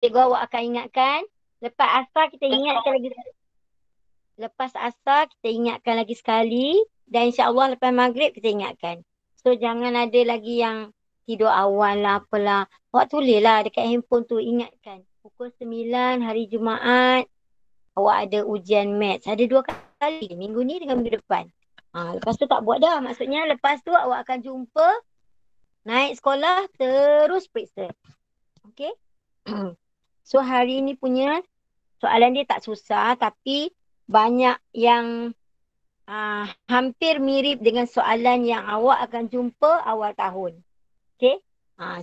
Cikgu awak akan ingatkan. Lepas asar kita ingatkan lagi. Lepas asar kita ingatkan lagi sekali. Dan insya-Allah lepas maghrib kita ingatkan. So jangan ada lagi yang tidur awal lah apalah. Awak tulislah dekat handphone tu ingatkan. Pukul 9 hari Jumaat awak ada ujian maths. Ada 2 kali. Minggu ni dengan minggu depan. Lepas tu tak buat dah. Maksudnya lepas tu awak akan jumpa. Naik sekolah terus periksa. Okay. So hari ni punya soalan dia tak susah tapi banyak yang hampir mirip dengan soalan yang awak akan jumpa awal tahun. Okay.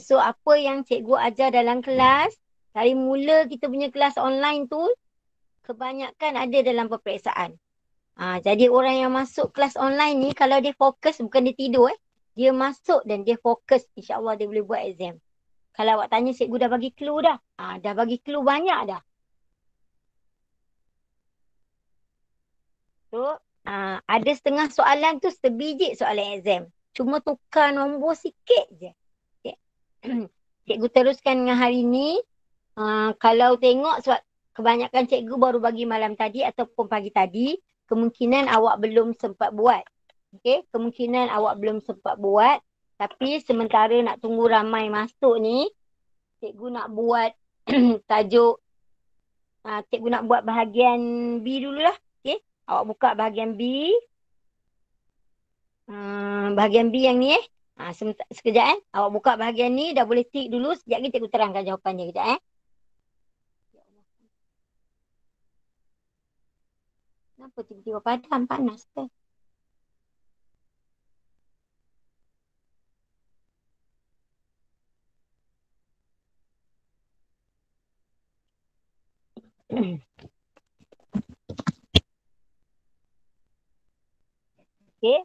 So apa yang cikgu ajar dalam kelas, dari mula kita punya kelas online tu, kebanyakan ada dalam peperiksaan. Jadi orang yang masuk kelas online ni, kalau dia fokus, bukan dia tidur dia masuk dan dia fokus, insyaAllah dia boleh buat exam. Kalau awak tanya cikgu dah bagi clue dah. Dah bagi clue banyak dah. So, ada setengah soalan tu sebiji soalan exam. Cuma tukar nombor sikit je. Okay. Cikgu teruskan dengan hari ni. Kalau tengok sebab kebanyakan cikgu baru bagi malam tadi ataupun pagi tadi, kemungkinan awak belum sempat buat. Okay. Kemungkinan awak belum sempat buat. Tapi sementara nak tunggu ramai masuk ni, cikgu nak buat tajuk, cikgu nak buat bahagian B dululah. Okay. Awak buka bahagian B. Bahagian B yang ni sekejap Awak buka bahagian ni, dah boleh tick dulu. Sekejap ni cikgu terangkan jawapannya kejap Kenapa tiba-tiba padam, panas ke? Okay,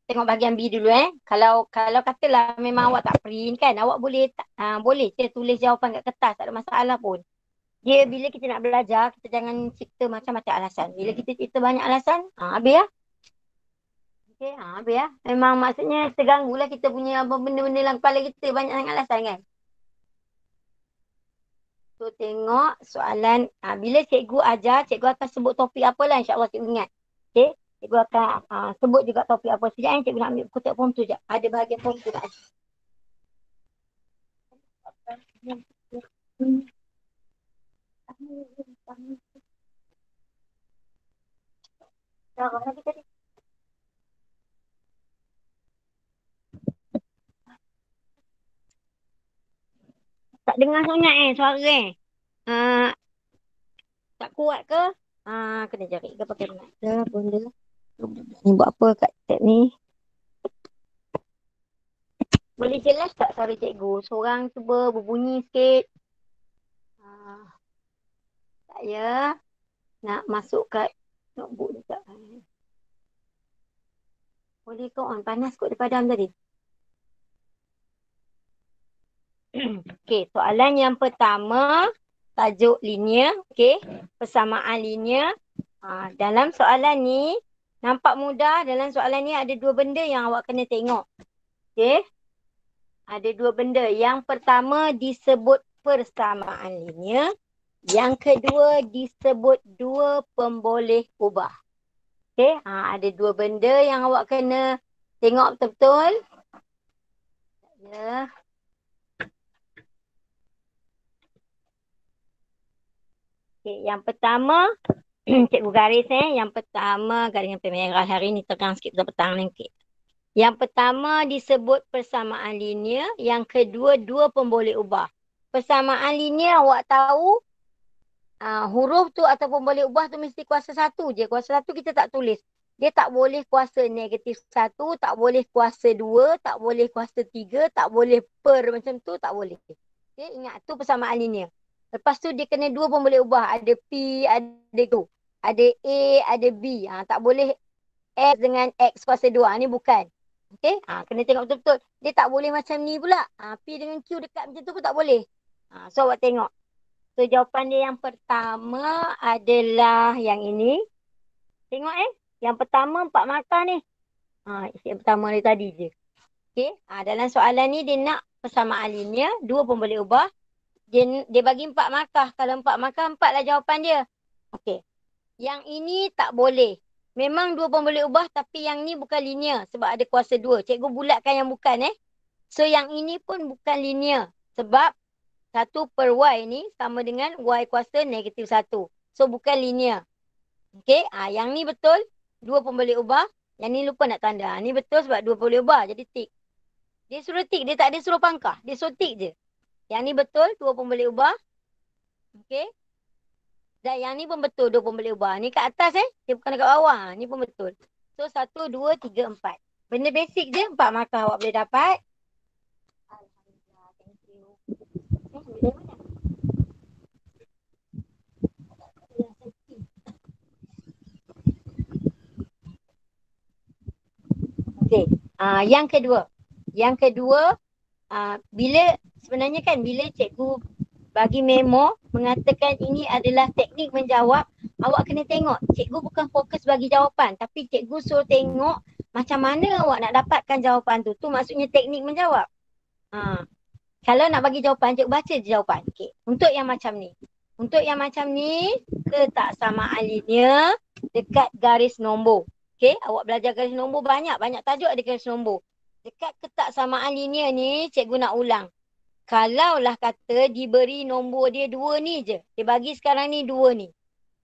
tengok bahagian B dulu Kalau katalah memang awak tak print kan, awak boleh boleh je tulis jawapan kat kertas, tak ada masalah pun. Dia bila kita nak belajar, kita jangan cipta macam-macam alasan. Bila kita cipta banyak alasan, habis lah. Okay, habis lah. Memang maksudnya terganggu lah kita punya benda-benda dalam kepala kita, banyak sangat alasan kan. So tengok soalan, bila cikgu ajar, cikgu akan sebut topik apa lah, insyaAllah cikgu ingat. Okay. Cikgu akan sebut juga topik apa. Sekejap cikgu nak ambil kotak form tu sekejap. Ada bahagian form tu tak? Tak dengar sangat suara tak kuat ke? Kena cari ke pakai mata benda. Ni buat apa kat tab ni? Boleh jelas tak suara cikgu? Seorang cuba berbunyi sikit. Saya nak masuk kat notebook juga. Boleh ke on? Panas kot dia padam tadi. Okey, soalan yang pertama, tajuk linear. Okey, persamaan linear. Dalam soalan ni, nampak mudah. Dalam soalan ni ada dua benda yang awak kena tengok. Okey, ada dua benda. Yang pertama disebut persamaan linear. Yang kedua disebut dua pemboleh ubah. Okey, ada dua benda yang awak kena tengok betul-betul. Ya. Okay, yang pertama, cikgu garis yang pertama, garis yang merah hari ni terang sikit petang ni. Okay. Yang pertama disebut persamaan linear, yang kedua dua pemboleh ubah. Persamaan linear awak tahu, huruf tu ataupun boleh ubah tu mesti kuasa satu je. Kuasa satu kita tak tulis. Dia tak boleh kuasa negatif satu, tak boleh kuasa dua, tak boleh kuasa tiga, tak boleh per macam tu, tak boleh. Okay, ingat tu persamaan linear. Lepas tu dia kena dua pun boleh ubah. Ada P, ada Q. Ada A, ada B. Tak boleh X dengan X kuasa 2. Ni bukan. Okay. Kena tengok betul-betul. Dia tak boleh macam ni pula. P dengan Q dekat macam tu pun tak boleh. So awak tengok. So jawapan dia yang pertama adalah yang ini. Tengok Yang pertama 4 markah ni. Yang pertama ni tadi je. Okay. Dalam soalan ni dia nak persamaan linear. Dua pun boleh ubah. Dia bagi 4 markah. Kalau 4 markah, 4 lah jawapan dia. Okey. Yang ini tak boleh. Memang 2 pun boleh ubah tapi yang ni bukan linear sebab ada kuasa 2. Cikgu bulatkan yang bukan So yang ini pun bukan linear sebab 1/y ni sama dengan y kuasa -1. So bukan linear. Okey, yang ni betul, 2 pun boleh ubah. Yang ni lupa nak tanda. Ni betul sebab 2 boleh ubah. Jadi tik. Dia suruh tik, dia tak ada suruh pangkah. Dia suruh tik je. Yang ni betul, 2 pun boleh ubah. Okey. Dan yang ni pun betul, 2 pun boleh ubah. Ni kat atas dia bukan dekat bawah. Ni pun betul. So 1, 2, 3, 4. Benda basic je, 4 markah awak boleh dapat. Alhamdulillah, thank you. Dari mana? Okey. Yang kedua. Yang kedua, bila sebenarnya kan bila cikgu bagi memo mengatakan ini adalah teknik menjawab, awak kena tengok. Cikgu bukan fokus bagi jawapan tapi cikgu suruh tengok macam mana awak nak dapatkan jawapan tu. Tu maksudnya teknik menjawab. Kalau nak bagi jawapan, cikgu baca je jawapan. Okey. Untuk yang macam ni. Untuk yang macam ni, ketaksamaan linear dekat garis nombor. Okey, awak belajar garis nombor banyak tajuk ada garis nombor. Dekat ketaksamaan linear ni, cikgu nak ulang. Kalaulah kata diberi nombor dia 2 ni je. Dia bagi sekarang ni 2 ni.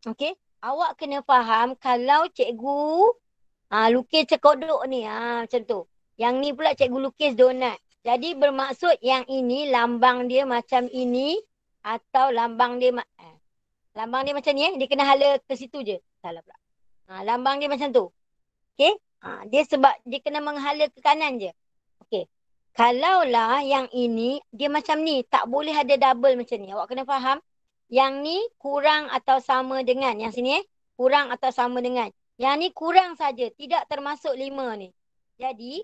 Okey, awak kena faham kalau cikgu lukis cekodok ni, macam tu. Yang ni pula cikgu lukis donat. Jadi bermaksud yang ini lambang dia macam ini atau lambang dia macam ni dia kena hala ke situ je. Salah pula. Lambang dia macam tu. Okey? Dia sebab dia kena menghala ke kanan je. Okey. Kalaulah yang ini dia macam ni, tak boleh ada double macam ni. Awak kena faham. Yang ni kurang atau sama dengan yang sini kurang atau sama dengan. Yang ni kurang saja, tidak termasuk 5 ni. Jadi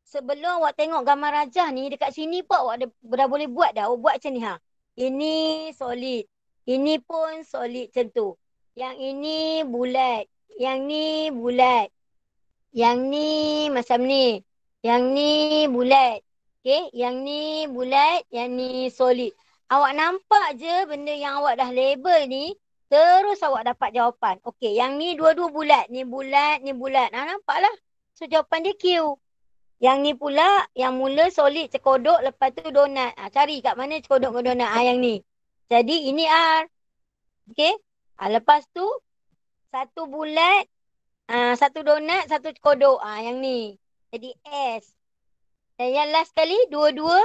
sebelum awak tengok gambar rajah ni, dekat sini pun awak dah boleh buat dah. Awak buat macam ni Ini solid. Ini pun solid macam tu. Yang ini bulat. Yang ni bulat. Yang ni macam ni. Yang ni bulat. Okay. Yang ni bulat. Yang ni solid. Awak nampak je benda yang awak dah label ni. Terus awak dapat jawapan. Okay. Yang ni dua-dua bulat. Ni bulat. Ni bulat. Nampaklah. So jawapan dia Q. Yang ni pula, yang mula solid cekodok, lepas tu donat. Cari kat mana cekodok dengan donat. Yang ni. Jadi ini R. Okay. Lepas tu, satu bulat, satu donat, satu cekodok. Yang ni. Jadi S. Dan yang last kali, dua-dua.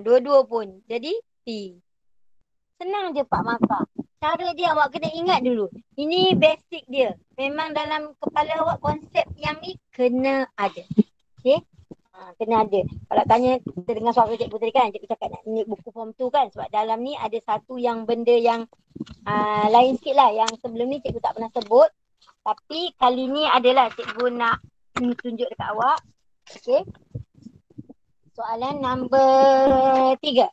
Dua-dua pun. Jadi T. Senang je Pak Maka. Cara dia awak kena ingat dulu. Ini basic dia. Memang dalam kepala awak konsep yang ni kena ada. Okay. Kena ada. Kalau tanya, kita dengar suara cikgu tadi kan, cikgu cakap nak ni buku form 2 kan. Sebab dalam ni ada satu yang benda yang lain sikit lah. Yang sebelum ni cikgu tak pernah sebut. Tapi kali ni adalah cikgu nak tunjuk dekat awak. Okay. Soalan nombor 3.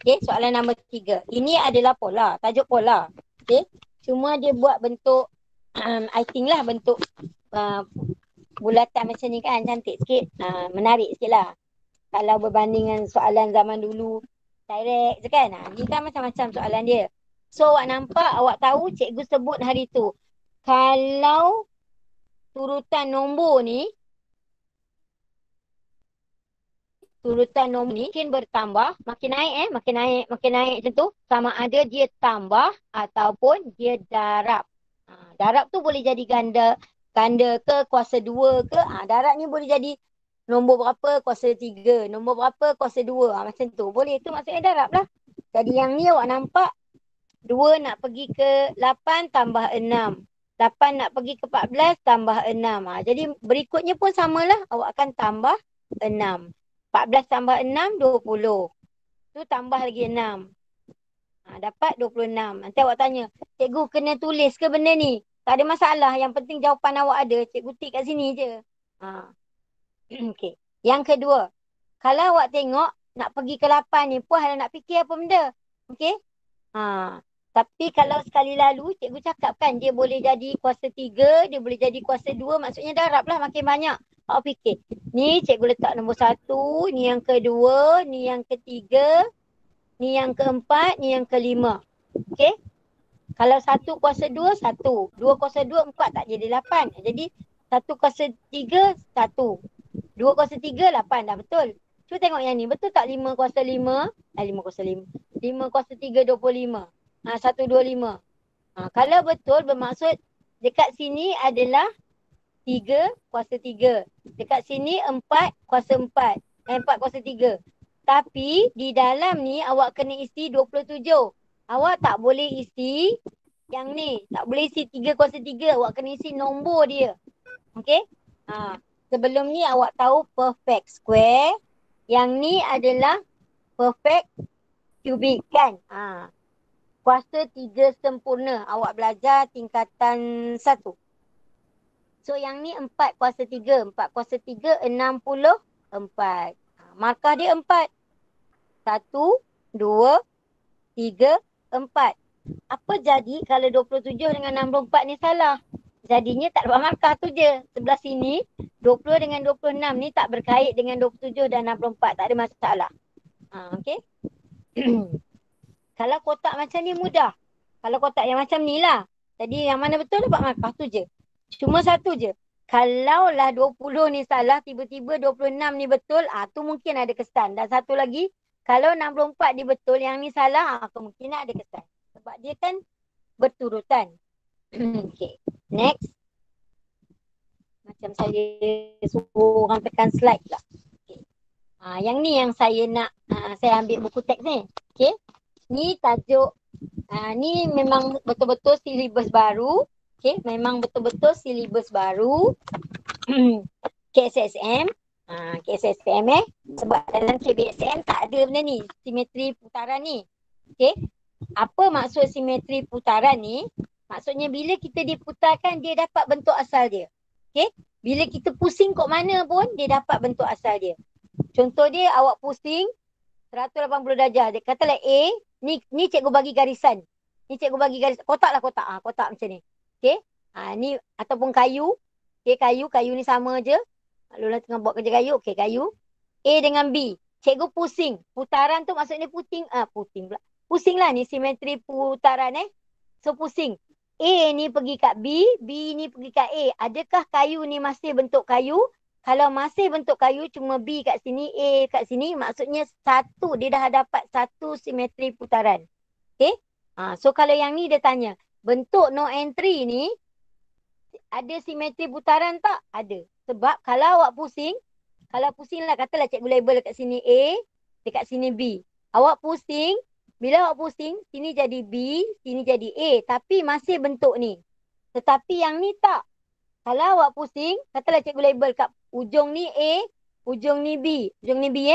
Okay, soalan nombor 3. Ini adalah pola. Tajuk pola. Okay. Cuma dia buat bentuk, I think lah bentuk bulatan macam ni kan, cantik sikit, menarik sikit lah. Kalau berbanding dengan soalan zaman dulu, direct je kan. Ni kan macam-macam soalan dia. So awak nampak, awak tahu cikgu sebut hari tu. Kalau turutan nombor ni makin bertambah, makin naik makin naik macam tu. Sama ada dia tambah ataupun dia darab. Darab tu boleh jadi ganda ke, kuasa 2 ke. Darab ni boleh jadi nombor berapa, kuasa 3. Nombor berapa, kuasa 2. Macam tu. Boleh. Itu maksudnya darab lah. Jadi yang ni awak nampak 2 nak pergi ke 8 tambah 6. 8 nak pergi ke 14 tambah 6. Jadi berikutnya pun samalah. Awak akan tambah 6. 14 tambah 6, 20. Tu tambah lagi 6. Dapat 26. Nanti awak tanya, cikgu kena tulis ke benda ni? Tak ada masalah. Yang penting jawapan awak ada. Cikgu tik kat sini je. Okay. Yang kedua. Kalau awak tengok, nak pergi ke 8 ni, puas lah nak fikir apa benda. Okay. Tapi kalau sekali lalu, cikgu cakap kan, dia boleh jadi kuasa 3, dia boleh jadi kuasa 2. Maksudnya darab lah makin banyak. Awak fikir. Ni cikgu letak nombor 1, ni yang kedua, ni yang ketiga, ni yang keempat, ni yang kelima. Okey? Kalau 1 kuasa 2, 1. 2 kuasa 2, 4 tak jadi 8. Jadi 1 kuasa 3, 1. 2 kuasa 3, 8. Dah betul. Cuba tengok yang ni. Betul tak 5 kuasa 5? 5 kuasa 5. 5 kuasa 3, 25. 125. Kalau betul bermaksud dekat sini adalah 3 kuasa 3. Dekat sini 4 kuasa 4. 4 kuasa 3. Tapi di dalam ni awak kena isi 27. Awak tak boleh isi yang ni. Tak boleh isi 3 kuasa 3. Awak kena isi nombor dia. Okey? Sebelum ni awak tahu perfect square. Yang ni adalah perfect cubic kan? Kuasa 3 sempurna. Awak belajar tingkatan 1. So yang ni 4 kuasa 3. 4 kuasa 3, 64. Markah dia 4. 1, 2, 3, 4. Apa jadi kalau 27 dengan 64 ni salah? Jadinya tak dapat markah tu je. Sebelah sini 20 dengan 26 ni tak berkait dengan 27 dan 64. Tak ada masalah. Okey. Kalau kotak macam ni mudah. Kalau kotak yang macam ni lah. Jadi yang mana betul dapat markah tu je. Cuma satu je. Kalaulah 20 ni salah, tiba-tiba 26 ni betul, tu mungkin ada kesan. Dan satu lagi, kalau 64 ni betul, yang ni salah, kemungkinan ada kesan. Sebab dia kan berturutan. Okay. Next. Macam saya suruh orang tekan slide lah. Okay. Yang ni yang saya nak, saya ambil buku teks ni. Okay. Ni tajuk, ni memang betul-betul silibus baru. Okay, memang betul-betul silibus baru. KSSM. KSSM sebab dalam KBSM tak ada benda ni, simetri putaran ni. Okay. Apa maksud simetri putaran ni? Maksudnya bila kita diputarkan, dia dapat bentuk asal dia. Okay. Bila kita pusing kat mana pun, dia dapat bentuk asal dia. Contoh dia, awak pusing 180 darjah. Dia katalah A, ni cikgu bagi garisan. Ni cikgu bagi garisan. Kotak lah kotak. Kotak macam ni. Okay. Ni ataupun kayu. Okay, kayu ni sama je. Lola tengah buat kerja kayu. Okay, kayu. A dengan B. Cikgu pusing. Putaran tu maksudnya pusing pula. Pusing lah ni simetri putaran So pusing. A ni pergi kat B, B ni pergi kat A. Adakah kayu ni masih bentuk kayu? Kalau masih bentuk kayu, cuma B kat sini, A kat sini, maksudnya satu. Dia dah dapat satu simetri putaran. Okay. So kalau yang ni dia tanya, bentuk no entry ni, ada simetri putaran tak? Ada. Sebab kalau awak pusing, lah katalah cikgu label dekat sini A, dekat sini B. Awak pusing, bila awak pusing, sini jadi B, sini jadi A. Tapi masih bentuk ni. Tetapi yang ni tak. Kalau awak pusing, katalah cikgu label kat ujung ni A, ujung ni B. Ujung ni B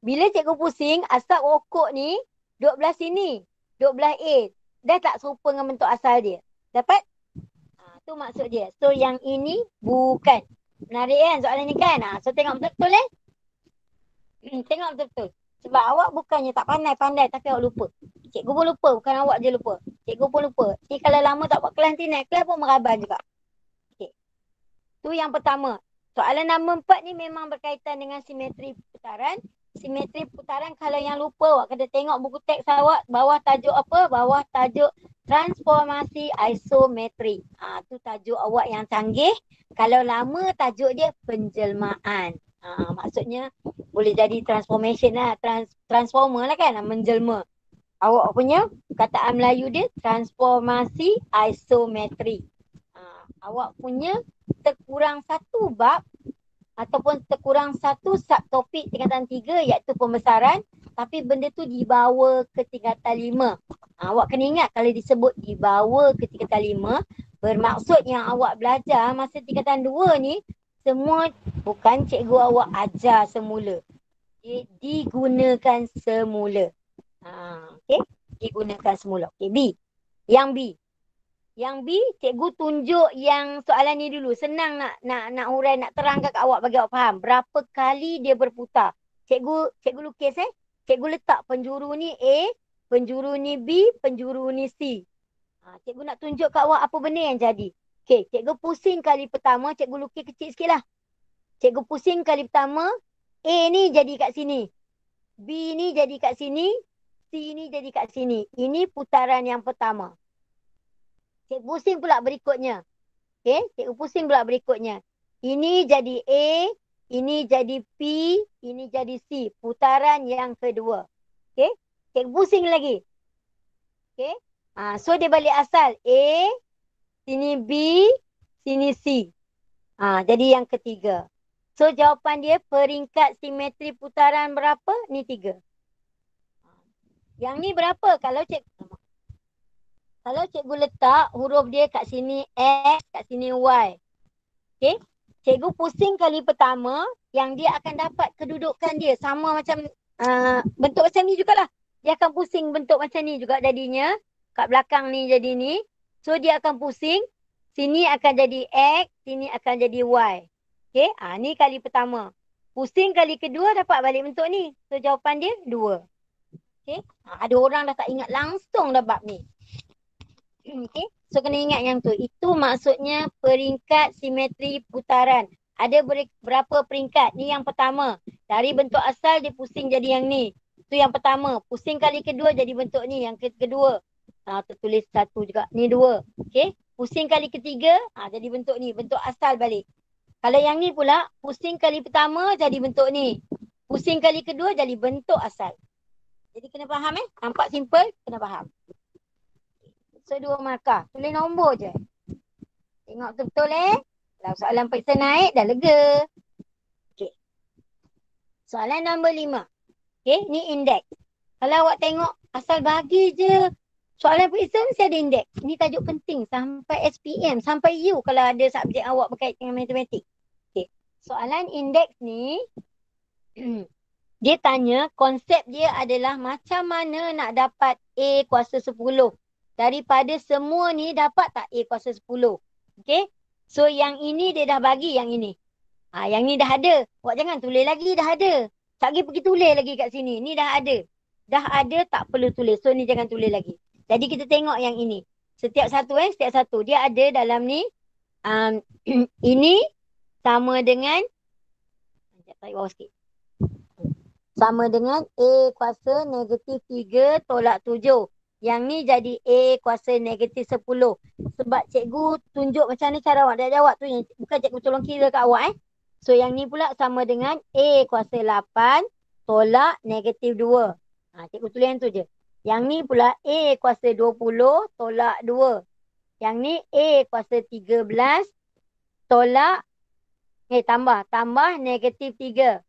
Bila cikgu pusing, asap rokok ni, duduk belah sini. Duduk belah A. Dah tak serupa dengan bentuk asal dia. Dapat? Tu maksud dia. So yang ini bukan. Menarik kan soalan ni kan? So tengok betul-betul Tengok betul-betul. Sebab awak bukannya tak pandai-pandai tapi awak lupa. Cikgu pun lupa. Bukan awak je lupa. Cikgu pun lupa. Jadi kalau lama tak buat kelas nanti naik kelas pun meraban juga. Okay. Tu yang pertama. Soalan nombor 4 ni memang berkaitan dengan simetri putaran. Simetri putaran kalau yang lupa awak kena tengok buku teks awak. Bawah tajuk apa? Bawah tajuk transformasi isometri. Tu tajuk awak yang canggih. Kalau lama tajuk dia penjelmaan. Maksudnya boleh jadi transformation lah. Transformer lah kan. Menjelma. Awak punya kataan Melayu dia transformasi isometri. Awak punya terkurang satu bab ataupun terkurang satu subtopik tingkatan 3 iaitu pembesaran, tapi benda tu dibawa ke tingkatan 5. Awak kena ingat kalau disebut dibawa ke tingkatan 5, bermaksud yang awak belajar masa tingkatan 2 ni semua bukan cikgu awak ajar semula. Digunakan semula. Okay? Digunakan semula. Okay, B. Yang B, cikgu tunjuk yang soalan ni dulu. Senang nak hurai, nak terangkan kat awak bagi awak faham. Berapa kali dia berputar. Cikgu lukis Cikgu letak penjuru ni A, penjuru ni B, penjuru ni C. Cikgu nak tunjuk kat awak apa benda yang jadi. Okay, cikgu pusing kali pertama, cikgu lukis kecil sikit lah. Cikgu pusing kali pertama, A ni jadi kat sini. B ni jadi kat sini. C ni jadi kat sini. Ini putaran yang pertama. Cikgu pusing pula berikutnya. Okay, cikgu pusing pula berikutnya. Ini jadi A, ini jadi P, ini jadi C. Putaran yang kedua. Okay, cikgu pusing lagi. Okay, so dia balik asal. A, sini B, sini C. Jadi yang ketiga. So jawapan dia peringkat simetri putaran berapa? Ni 3. Yang ni berapa? Kalau cikgu letak huruf dia kat sini X, kat sini Y. Okay. Cikgu pusing kali pertama, yang dia akan dapat kedudukan dia. Sama macam bentuk macam ni jugalah. Dia akan pusing bentuk macam ni juga jadinya. Kat belakang ni jadi ni. So dia akan pusing. Sini akan jadi X, sini akan jadi Y. Okay. Ni kali pertama. Pusing kali kedua dapat balik bentuk ni. So jawapan dia 2. Okay. Ada orang dah tak ingat langsung dah bab ni. Okay. So kena ingat yang tu. Itu maksudnya peringkat simetri putaran. Ada berapa peringkat? Ni yang pertama. Dari bentuk asal dia pusing jadi yang ni. Itu yang pertama. Pusing kali kedua jadi bentuk ni. Yang kedua. Tertulis 1 juga. Ni 2. Okay. Pusing kali ketiga. Jadi bentuk ni. Bentuk asal balik. Kalau yang ni pula. Pusing kali pertama jadi bentuk ni. Pusing kali kedua jadi bentuk asal. Jadi kena faham Nampak simple? Kena faham. So 2 markah. Tulis nombor je. Tengok betul Kalau soalan periksa naik dah lega. Okay. Soalan nombor 5. Okay. Ni indeks. Kalau awak tengok asal bagi je. Soalan periksa mesti ada indeks. Ni tajuk penting. Sampai SPM. Sampai U kalau ada subjek awak berkait dengan matematik. Okay. Soalan indeks ni. Dia tanya konsep dia adalah macam mana nak dapat A kuasa 10. Daripada semua ni dapat tak A kuasa 10? Okay. So yang ini dia dah bagi yang ini. Yang ni dah ada. Awak jangan tulis lagi dah ada. Tak pergi tulis lagi kat sini. Ni dah ada. Dah ada tak perlu tulis. So ni jangan tulis lagi. Jadi kita tengok yang ini. Setiap satu setiap satu. Dia ada dalam ni. Ini sama dengan. Sekejap tarik bawah sikit. Sama dengan A kuasa negatif 3 tolak 7. Yang ni jadi A kuasa negatif 10. Sebab cikgu tunjuk macam ni cara awak dah jawab tu. Bukan cikgu tolong kira kat awak So yang ni pula sama dengan A kuasa 8 tolak negatif 2. Cikgu tulis yang tu je. Yang ni pula A kuasa 20 tolak 2. Yang ni A kuasa 13 tolak tambah negatif 3.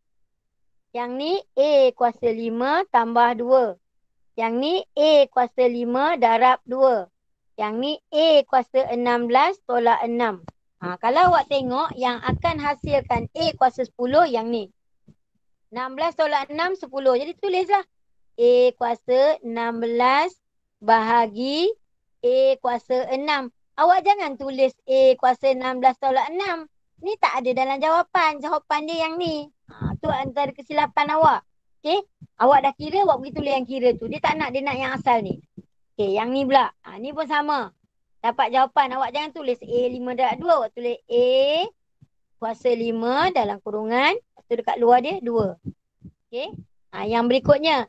Yang ni A kuasa 5 tambah 2. Yang ni A kuasa 5 darab 2. Yang ni A kuasa 16 tolak 6. Kalau awak tengok yang akan hasilkan A kuasa 10 yang ni. 16 tolak 6, 10. Jadi tulislah. A kuasa 16 bahagi A kuasa 6. Awak jangan tulis A kuasa 16 tolak 6. Ni tak ada dalam jawapan. Jawapan dia yang ni. Tu antara kesilapan awak. Okay. Awak dah kira, awak pergi tulis yang kira tu. Dia tak nak, dia nak yang asal ni. Okay, yang ni pula. Ni pun sama. Dapat jawapan. Awak jangan tulis A5 darab 2. Awak tulis A kuasa 5 dalam kurungan. Lepas tu dekat luar dia 2. Okay. Yang berikutnya.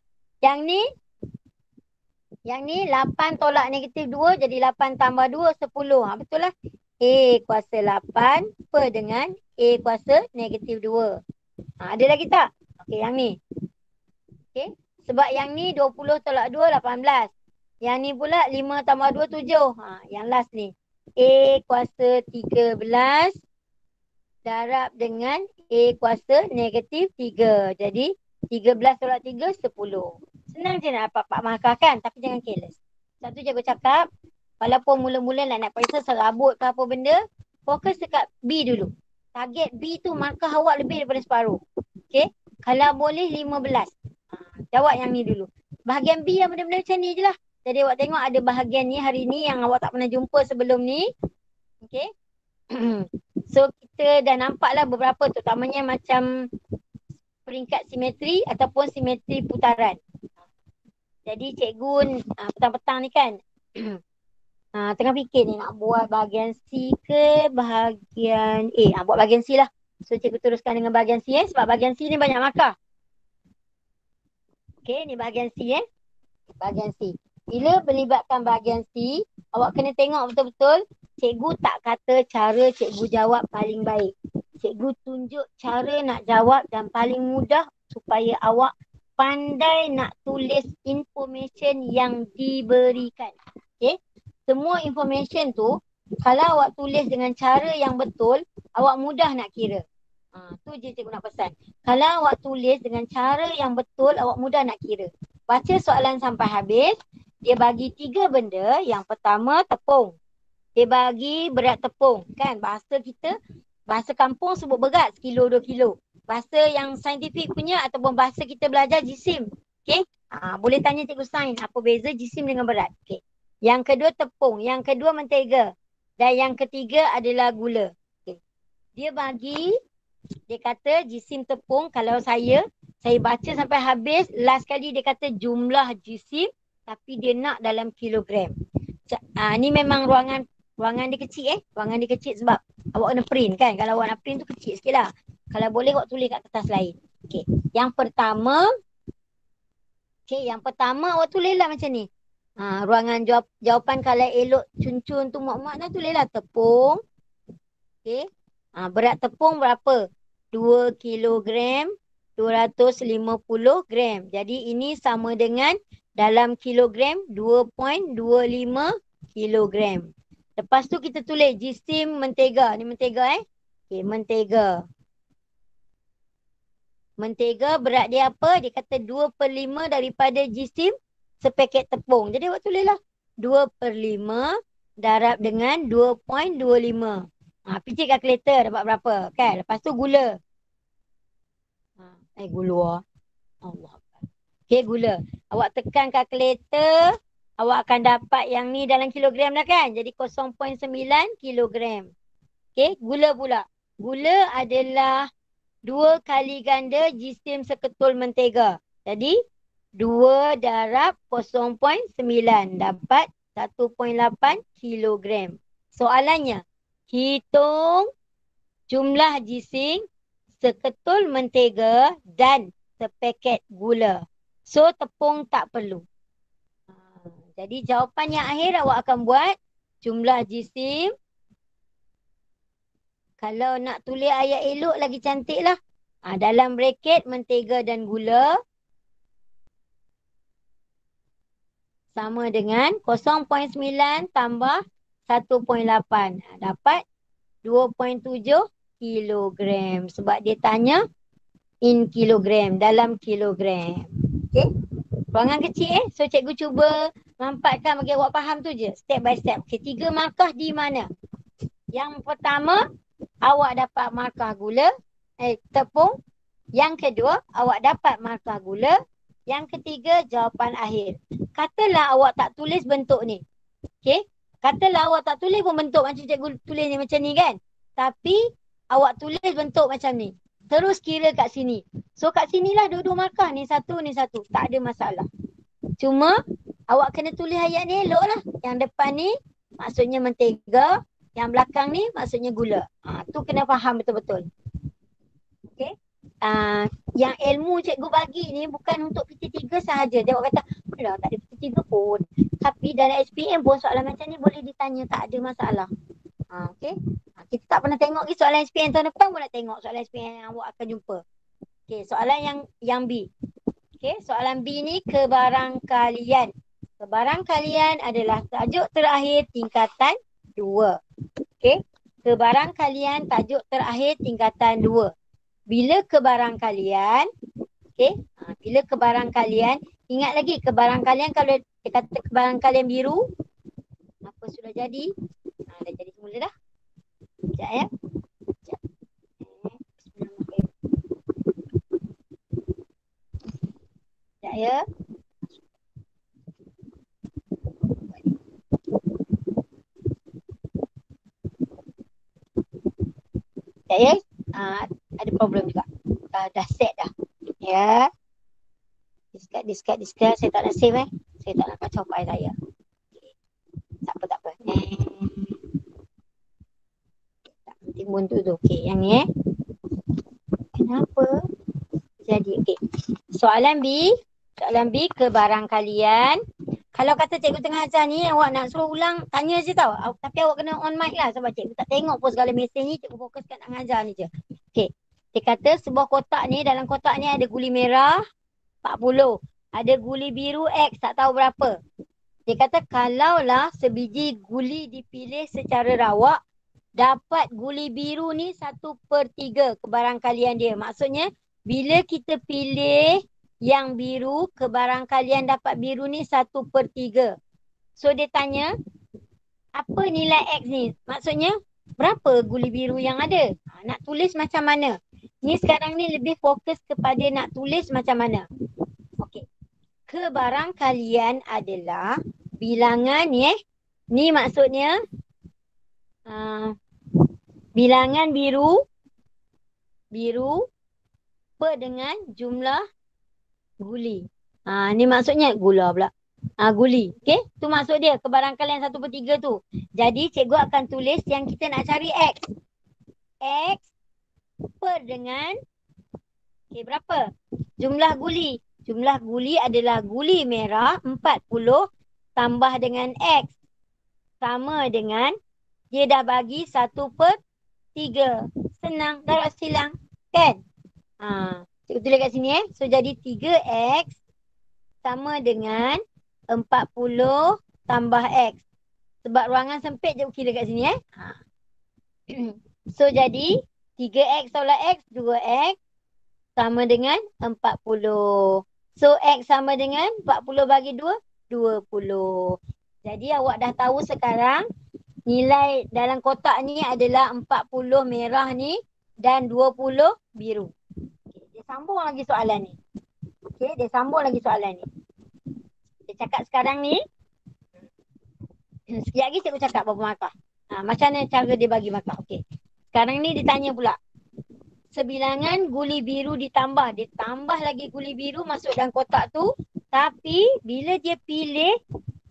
Yang ni 8 tolak negatif 2. Jadi 8 tambah 2, 10. Betul lah. A kuasa 8 per dengan A kuasa negatif 2. Ada lagi tak? Okay, yang ni. Okay. Sebab yang ni 20 tolak 2, 18. Yang ni pula 5 tambah 2, 7. Yang last ni. A kuasa 13 darab dengan A kuasa negatif 3. Jadi 13 tolak 3, 10. Senang je nak dapat 4 markah kan? Tapi jangan careless. Satu cikgu cakap, walaupun mula-mula nak periksa serabut ke apa benda, fokus dekat B dulu. Target B tu markah awak lebih daripada separuh. Okay? Kalau boleh 15. Jawab yang ni dulu. Bahagian B yang benda-benda macam ni je lah. Jadi awak tengok ada bahagian ni hari ni yang awak tak pernah jumpa sebelum ni. Okay. So kita dah nampak lah beberapa tu. Terutamanya macam peringkat simetri ataupun simetri putaran. Jadi cikgu petang-petang ni kan. Tengah fikir ni nak buat bahagian C ke bahagian A. Buat bahagian C lah. So cikgu teruskan dengan bahagian C sebab bahagian C ni banyak markah. Okay, ni bahagian C Bahagian C. Bila melibatkan bahagian C, awak kena tengok betul-betul cikgu tak kata cara cikgu jawab paling baik. Cikgu tunjuk cara nak jawab dan paling mudah supaya awak pandai nak tulis information yang diberikan. Okay? Semua information tu, kalau awak tulis dengan cara yang betul, awak mudah nak kira. Tu je cikgu nak pesan. Kalau awak tulis dengan cara yang betul, awak mudah nak kira. Baca soalan sampai habis. Dia bagi 3 benda. Yang pertama, tepung. Dia bagi berat tepung. Kan bahasa kita, bahasa kampung sebut berat, sekilo, 2 kilo. Bahasa yang saintifik punya ataupun bahasa kita belajar jisim. Okay. Boleh tanya cikgu sains, apa beza jisim dengan berat. Okay. Yang kedua, tepung. Yang kedua, mentega. Dan yang ketiga adalah gula. Okay. Dia bagi, dia kata jisim tepung, kalau saya baca sampai habis, last kali dia kata jumlah jisim, tapi dia nak dalam kilogram. Ni memang ruangan dia kecil ruangan dia kecil sebab awak kena print kan. Kalau awak nak print tu kecil sikit lah. Kalau boleh awak tulis kat kertas lain. Okay. Yang pertama awak tulislah macam ni. Ruangan jawapan kalau elok cun-cun tu mak-mak dah tulislah tepung. Okay. Berat tepung berapa? 2 kilogram 250 gram. Jadi ini sama dengan dalam kilogram 2.25 kilogram. Lepas tu kita tulis jisim mentega. Ni mentega Okay, mentega. Mentega berat dia apa? Dia kata 2/5 daripada jisim sepaket tepung. Jadi awak tulislah 2/5 darab dengan 2.25. Picit kalkulator dapat berapa kan? Lepas tu gula. Gula. Allah. Okay, gula. Awak tekan kalkulator, awak akan dapat yang ni dalam kilogram dah kan? Jadi 0.9 kilogram. Okay, gula pula. Gula adalah 2 kali ganda jisim seketul mentega. Jadi 2 darab 0.9 dapat 1.8 kilogram. Soalannya, hitung jumlah jisim seketul mentega dan sepaket gula. So tepung tak perlu. Jadi jawapan yang akhir awak akan buat jumlah jisim. Kalau nak tulis ayat elok lagi cantik lah. Dalam braket mentega dan gula sama dengan 0.9 tambah 1.8. Dapat 2.7 kilogram. Sebab dia tanya in kilogram, dalam kilogram. Okay. Ruangan kecil So cikgu cuba nampakkan bagi awak faham tu je. Step by step. Okay, 3 markah di mana? Yang pertama, awak dapat markah gula, tepung. Yang kedua, awak dapat markah gula. Yang ketiga, jawapan akhir. Katalah awak tak tulis bentuk ni. Okay. Katalah awak tak tulis pun bentuk macam cikgu tulis ni macam ni kan. Tapi awak tulis bentuk macam ni. Terus kira kat sini. So kat sinilah dua-dua markah. Ni satu. Tak ada masalah. Cuma awak kena tulis ayat ni elok lah. Yang depan ni maksudnya mentega. Yang belakang ni maksudnya gula. Tu kena faham betul-betul. Okay. Yang ilmu cikgu bagi ni bukan untuk PT3 sahaja. Dia kata, alah tak ada PT3 pun. Tapi dalam SPM pun soalan macam ni boleh ditanya. Tak ada masalah. Okay. Kita tak pernah tengok lagi soalan SPM tahun depan pun nak tengok soalan SPM yang awak akan jumpa. Okay, soalan yang B. Okay, soalan B ni kebarangkalian. Kebarangkalian adalah tajuk terakhir tingkatan 2. Okay, kebarangkalian tajuk terakhir tingkatan 2. Bila kebarangkalian, okay, bila kebarangkalian, ingat lagi kebarangkalian kalau dia kata kebarangkalian biru, apa sudah jadi? Dah jadi semula dah. Sekejap ya. Sekejap. Sekejap ya. Sekejap ya. Ada problem juga. Dah set dah. Ya. Discard. Saya tak nak save Saya tak nak kacau file saya. Tak apa. Timbun tu. Okey, yang ni Kenapa? Jadi, okey. Soalan B soalan B, kebarangkalian. Kalau kata cikgu tengah ajar ni, awak nak suruh ulang, tanya je tau. Tapi awak kena on mic lah sebab cikgu tak tengok pun segala mesej ni, cikgu fokuskan nak mengajar ni je. Okey. Dia kata sebuah kotak ni, dalam kotak ni ada guli merah 40. Ada guli biru X, tak tahu berapa. Dia kata kalaulah sebiji guli dipilih secara rawak, dapat guli biru ni 1/3 kebarangkalian dia. Maksudnya, bila kita pilih yang biru, kebarangkalian dapat biru ni 1/3. So dia tanya, apa nilai X ni? Maksudnya, berapa guli biru yang ada? Nak tulis macam mana? Ni sekarang ni lebih fokus kepada nak tulis macam mana. Okey. Kebarangkalian adalah bilangan ni Ni maksudnya bilangan biru per dengan jumlah guli. Ni maksudnya gula pula. Guli. Okey? Tu maksud dia kebarangkalian 1/3 tu. Jadi cikgu akan tulis yang kita nak cari X. X per dengan berapa? Jumlah guli. Jumlah guli adalah guli merah 40 tambah dengan X. Sama dengan dia dah bagi 1/3. Senang. Darab silang. Kan? Cikgu tulis kat sini So jadi 3X sama dengan 40 tambah X. Sebab ruangan sempit je kira kat sini So jadi 3X tolak X, 2X sama dengan 40. So X sama dengan 40 bagi 2, 20. Jadi awak dah tahu sekarang nilai dalam kotak ni adalah 40 merah ni dan 20 biru. Dia sambung lagi soalan ni. Dia sambung lagi soalan ni. Dia cakap sekarang ni, sekejap lagi cikgu cakap berapa markah. Macam mana cara dia bagi markah. Sekarang ni ditanya pula. Sebilangan guli biru ditambah. Dia tambah lagi guli biru masuk dalam kotak tu. Tapi bila dia pilih,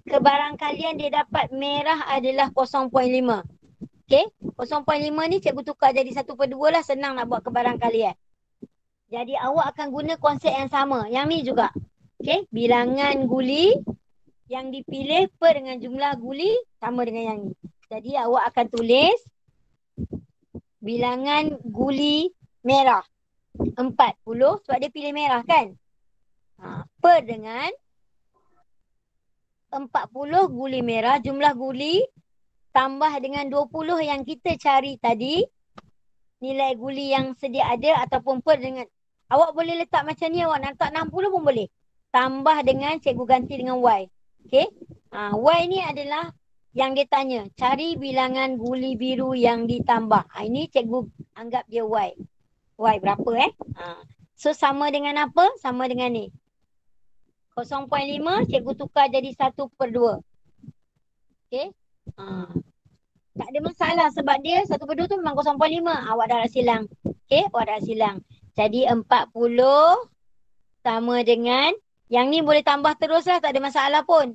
kebarangkalian dia dapat merah adalah 0.5. 0.5 ni cikgu tukar jadi 1/2 lah. Senang nak buat kebarangkalian. Jadi awak akan guna konsep yang sama. Yang ni juga. Bilangan guli yang dipilih per dengan jumlah guli sama dengan yang ni. Jadi awak akan tulis bilangan guli merah 40 sebab dia pilih merah kan. Per dengan 40 guli merah, jumlah guli tambah dengan 20 yang kita cari tadi. Nilai guli yang sedia ada ataupun per dengan, awak boleh letak macam ni, awak nak letak 60 pun boleh. Tambah dengan cikgu ganti dengan Y. Y ni adalah yang dia tanya, cari bilangan guli biru yang ditambah. Ini cikgu anggap dia Y. Y berapa So sama dengan apa? Sama dengan ni. 0.5 cikgu tukar jadi 1/2. Tak ada masalah sebab dia 1/2 tu memang 0.5. Awak darab silang. Awak darab silang. Jadi 40 sama dengan, yang ni boleh tambah terus lah, tak ada masalah pun.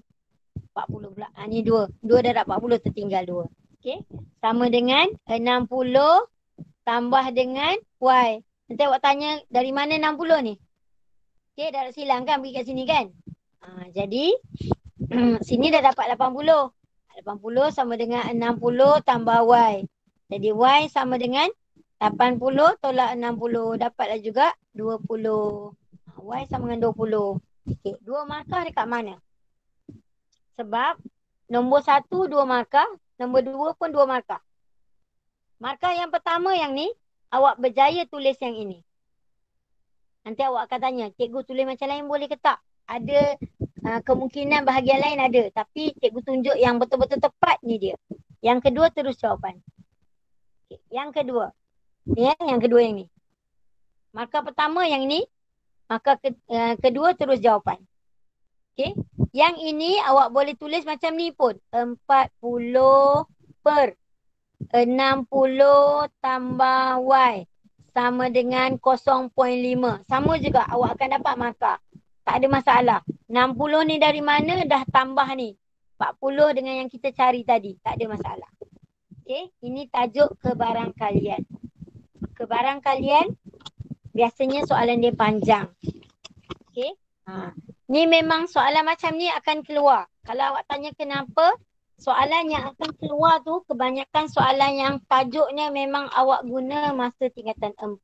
40 pula. Ni 2. 2 darab 40 tertinggal 2. Sama dengan 60 tambah dengan Y. Nanti awak tanya dari mana 60 ni? Darab silang kan, pergi kat sini kan? Jadi sini dah dapat 80. 80 sama dengan 60 tambah Y. Jadi Y sama dengan 80 tolak 60. Dapatlah juga 20. Y sama dengan 20. 2 markah dekat mana? Sebab nombor 1 2 markah, nombor 2 pun 2 markah. Markah yang pertama yang ni, awak berjaya tulis yang ini. Nanti awak akan tanya, cikgu tulis macam lain boleh ke tak? Ada kemungkinan bahagian lain ada. Tapi cikgu tunjuk yang betul-betul tepat ni dia. Yang kedua terus jawapan. Yang kedua. Yang kedua yang ni. Markah pertama yang ni. Markah kedua terus jawapan. Yang ini awak boleh tulis macam ni pun. 40 per 60 tambah Y. Sama dengan 0.5. Sama juga awak akan dapat markah. Tak ada masalah. 60 ni dari mana dah tambah ni. 40 dengan yang kita cari tadi. Tak ada masalah. Ini tajuk kebarangkalian. Kebarangkalian biasanya soalan dia panjang. Ni memang soalan macam ni akan keluar. Kalau awak tanya kenapa, soalan yang akan keluar tu kebanyakan soalan yang tajuknya memang awak guna masa tingkatan 4.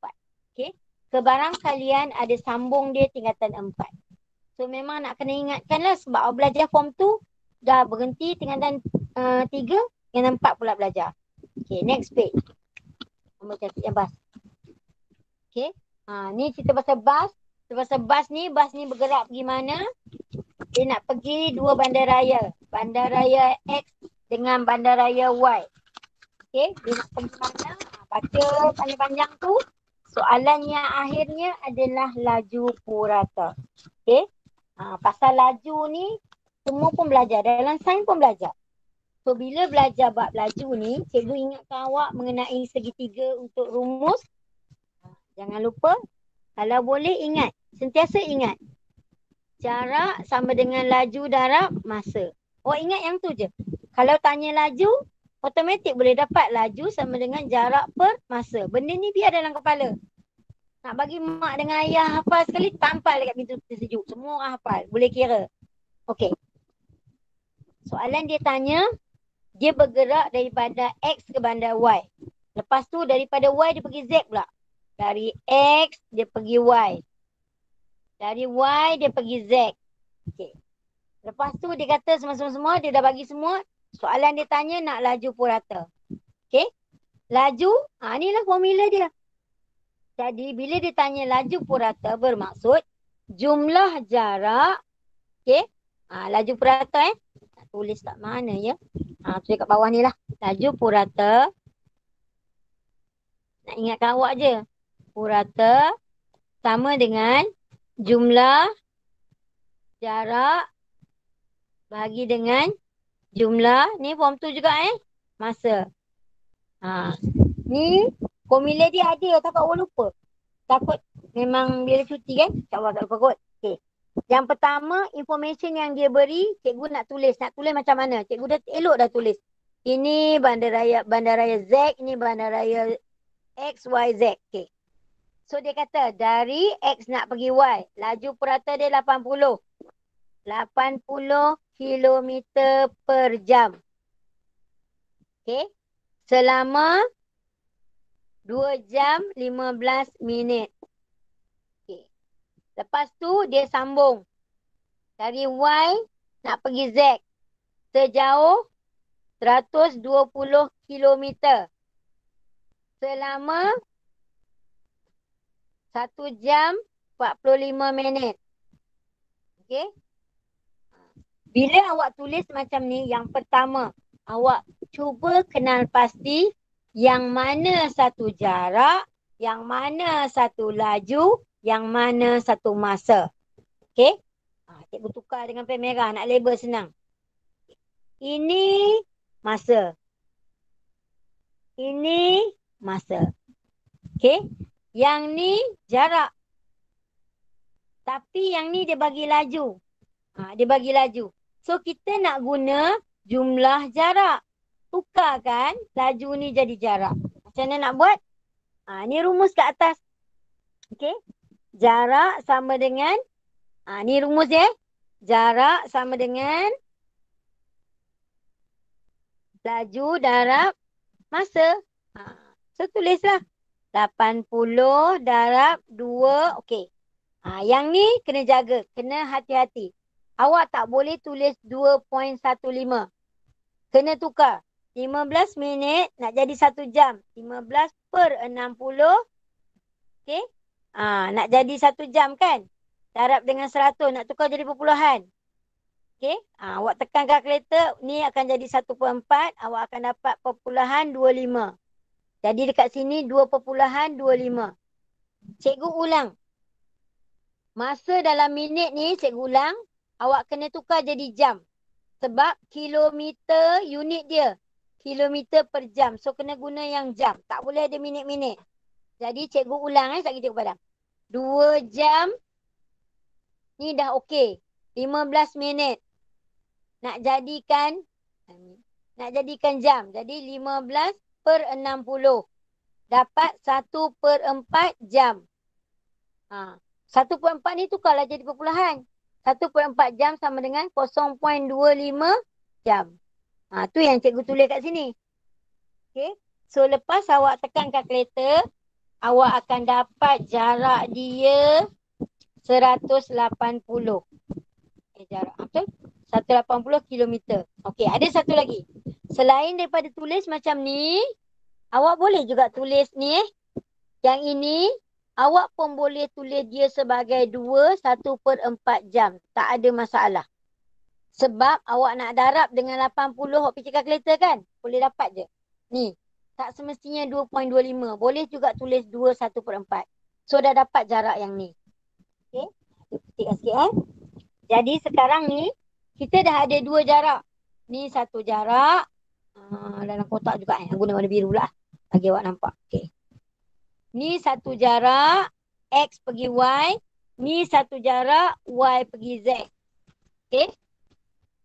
Okey. Kebarangkalian ada sambung dia tingkatan 4. So memang nak kena ingatkan lah sebab awak belajar form tu dah berhenti tingkatan 3, tingkatan 4 pula belajar. Okey, next page. Nombor cantik yang bas. Okey. Ni cerita pasal bas. Pasal bas ni bergerak pergi mana? Dia nak pergi dua bandaraya. Bandaraya X dengan bandaraya Y. Okey, dia nak pergi mana? Baca panjang-panjang tu. Soalannya akhirnya adalah laju purata. Okey. Pasal laju ni semua pun belajar. Dalam sains pun belajar. So bila belajar bab laju ni, cikgu ingatkan awak mengenai segitiga untuk rumus. Jangan lupa, kalau boleh ingat, sentiasa ingat. Jarak sama dengan laju darab masa. Awak ingat yang tu je. Kalau tanya laju, automatik boleh dapat laju sama dengan jarak per masa. Benda ni biar dalam kepala. Nak bagi mak dengan ayah hafal sekali, tampal dekat pintu tersejuk. Semua orang hafal. Boleh kira. Okey. Soalan dia tanya, dia bergerak daripada X ke bandar Y. Lepas tu daripada Y dia pergi Z pula. Dari X dia pergi Y. Dari Y dia pergi Z. Okey. Lepas tu dia kata semua dia dah bagi semua. Soalan dia tanya nak laju purata. Okey. Laju, inilah formula dia. Jadi bila dia tanya laju purata bermaksud jumlah jarak. Okey. Laju purata nak tulis kat mana ya? Tulis kat bawah ni lah. Laju purata. Nak ingatkan awak je. Purata sama dengan jumlah jarak bagi dengan jumlah, ni form tu juga masa. Ni formula dia ada, takut awak lupa. Takut memang bila cuti kan, insyaAllah tak lupa kot. Okay. Yang pertama, information yang dia beri, cikgu nak tulis macam mana? Cikgu dah elok dah tulis. Ini bandaraya Z, ini bandaraya X, Y, Z. Okay. So dia kata dari X nak pergi Y, laju purata dia 80 kilometer per jam. Okay. Selama 2 jam 15 minit. Okay. Lepas tu dia sambung. Dari Y nak pergi Z. Sejauh 120 kilometer. Selama 1 jam 45 minit. Okay. Bila awak tulis macam ni, yang pertama, awak cuba kenal pasti yang mana satu jarak, yang mana satu laju, yang mana satu masa. Okay. Cikgu tukar dengan pen merah, nak label senang. Ini masa. Ini masa. Okay. Yang ni jarak. Tapi yang ni dia bagi laju. Dia bagi laju. So kita nak guna jumlah jarak. Tukarkan laju ni jadi jarak. Macam mana nak buat? Ni rumus kat atas. Okay. Jarak sama dengan. Ni rumus dia. Jarak sama dengan laju darab masa. So tulislah. 80 darab 2. Okey. Yang ni kena jaga. Kena hati-hati. Awak tak boleh tulis 2.15. Kena tukar. 15 minit nak jadi 1 jam. 15 per 60. Okey. Nak jadi 1 jam kan? Darab dengan 100. Nak tukar jadi perpuluhan. Okey. Awak tekan kalkulator. Ni akan jadi 1/4. Awak akan dapat perpuluhan 25. Jadi dekat sini 2.25. Cikgu ulang. Masa dalam minit ni cikgu ulang. Awak kena tukar jadi jam. Sebab kilometer unit dia. Kilometer per jam. So kena guna yang jam. Tak boleh ada minit-minit. Jadi cikgu ulang sekejap cikgu padam. 2 jam. Ni dah okey. 15 minit. Nak jadikan jam. Jadi 15 per 60. Dapat 1/4 jam. 1/4 ni tukarlah jadi perpuluhan. 1/4 jam sama dengan 0.25 jam. Tu yang cikgu tulis kat sini. Okay. So lepas awak tekan kalkulator, awak akan dapat jarak dia 180. Jarak betul? 180 kilometer. Okey, ada satu lagi. Selain daripada tulis macam ni, awak boleh juga tulis ni. Yang ini, awak pun boleh tulis dia sebagai 1/4 jam. Tak ada masalah. Sebab awak nak darab dengan 80 awak pergi kalkulator kan? Boleh dapat je. Ni, tak semestinya 2.25. Boleh juga tulis 1/4. So, dah dapat jarak yang ni. Okey, ketikkan sikit Jadi, sekarang ni, kita dah ada 2 jarak. Ni satu jarak. Dalam kotak juga guna warna biru lah. Bagi awak nampak. Okey. Ni satu jarak. X pergi Y. Ni satu jarak. Y pergi Z. Okey.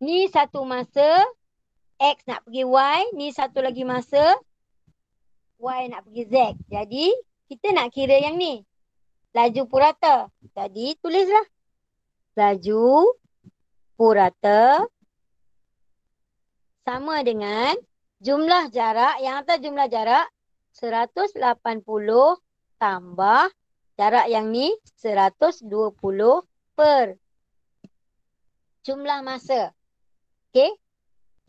Ni satu masa. X nak pergi Y. Ni satu lagi masa. Y nak pergi Z. Jadi, kita nak kira yang ni. Laju purata. Jadi, tulislah. Laju purata sama dengan jumlah jarak. Yang atas jumlah jarak 180 tambah jarak yang ni 120 per jumlah masa. Okey.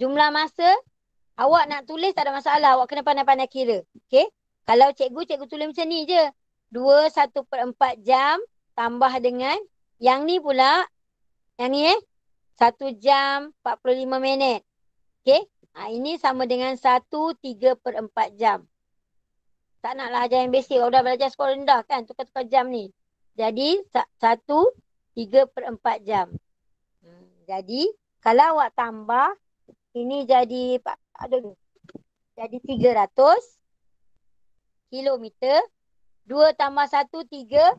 Jumlah masa awak nak tulis tak ada masalah. Awak kena pandai-pandai kira. Okey. Kalau cikgu tulis macam ni je. 1/4 jam tambah dengan yang ni pula. Yang ni 1 jam 45 minit. Okey. Ini sama dengan 1/3/4 jam. Tak naklah ajar yang basic. Dah belajar sekolah rendah kan. Tukar-tukar jam ni. Jadi 1/3/4 jam. Jadi kalau awak tambah. Ini jadi. Jadi 300 kilometer. 2 tambah 1, 3.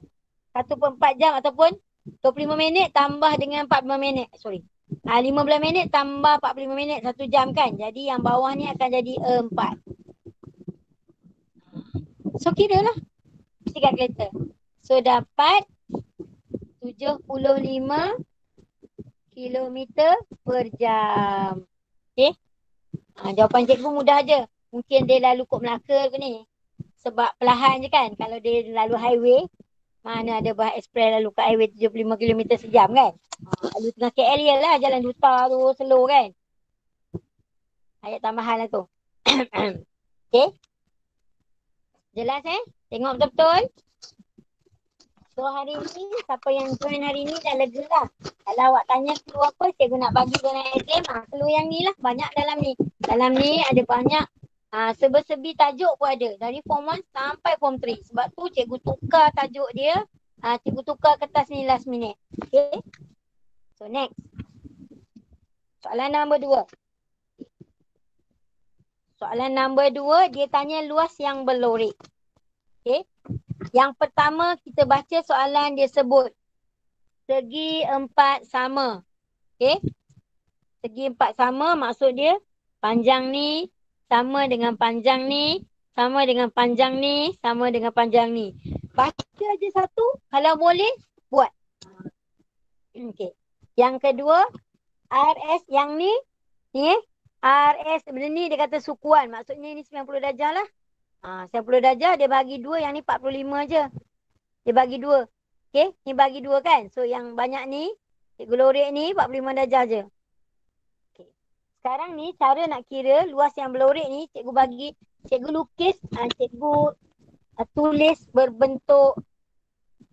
1/4 jam ataupun 25 minit tambah dengan 45 minit. 15 minit tambah 45 minit 1 jam kan. Jadi yang bawah ni akan jadi 4. So kira lah. Mesti kalkulator. So dapat 75 kilometer per jam. Okay. Jawapan cikgu mudah je. Mungkin dia lalu Kok Melaka ke ni. Sebab perlahan je kan. Kalau dia lalu highway. Mana ada bah express lalu kat highway 75 kilometer sejam kan. Lalu tengah KL je lah. Jalan duta tu slow kan. Ayat tambahan lah tu. Okay. Jelas Tengok betul-betul. So hari ni, siapa yang join hari ni dah lega lah. Kalau awak tanya clue apa, cikgu nak bagi dalam exam, clue yang ni lah. Banyak dalam ni. Dalam ni ada banyak sebi-sebi tajuk pun ada. Dari form 1 sampai form 3. Sebab tu cikgu tukar tajuk dia. Cikgu tukar kertas ni last minute. Okay. So next. Soalan nombor 2. Soalan nombor 2, dia tanya luas yang berlorek. Okay. Yang pertama kita baca soalan dia sebut. Segi 4 sama. Okay. Segi 4 sama maksud dia panjang ni sama dengan panjang ni. Sama dengan panjang ni. Sama dengan panjang ni. Baca aja satu. Kalau boleh buat. Okay. Yang kedua. RS yang ni. Ni RS benda ni dia kata sukuan. Maksudnya ni 90 darjah lah. 90 darjah dia bagi 2, yang ni 45 je. Dia bagi 2. Okey, ni bagi 2 kan. So yang banyak ni, cikgu lorek ni 45 darjah je. Okey. Sekarang ni cara nak kira luas yang berlorek ni, cikgu lukis, cikgu tulis berbentuk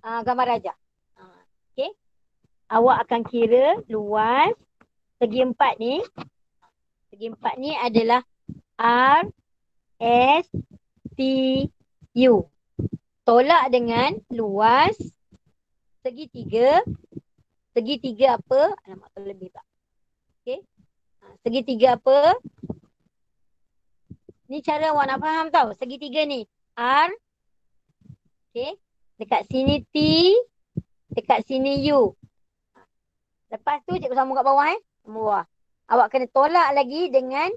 gambar rajah. Okey. Awak akan kira luas segi 4 ni. Segi 4 ni adalah R, S, T-U. Tolak dengan luas segitiga. Segitiga apa? Alamak, terlebih tak. Okay. Segitiga apa? Ni cara awak nak faham tau. Segitiga ni. R. Okay. Dekat sini T. Dekat sini U. Lepas tu cikgu sambung kat bawah bawah. Awak kena tolak lagi dengan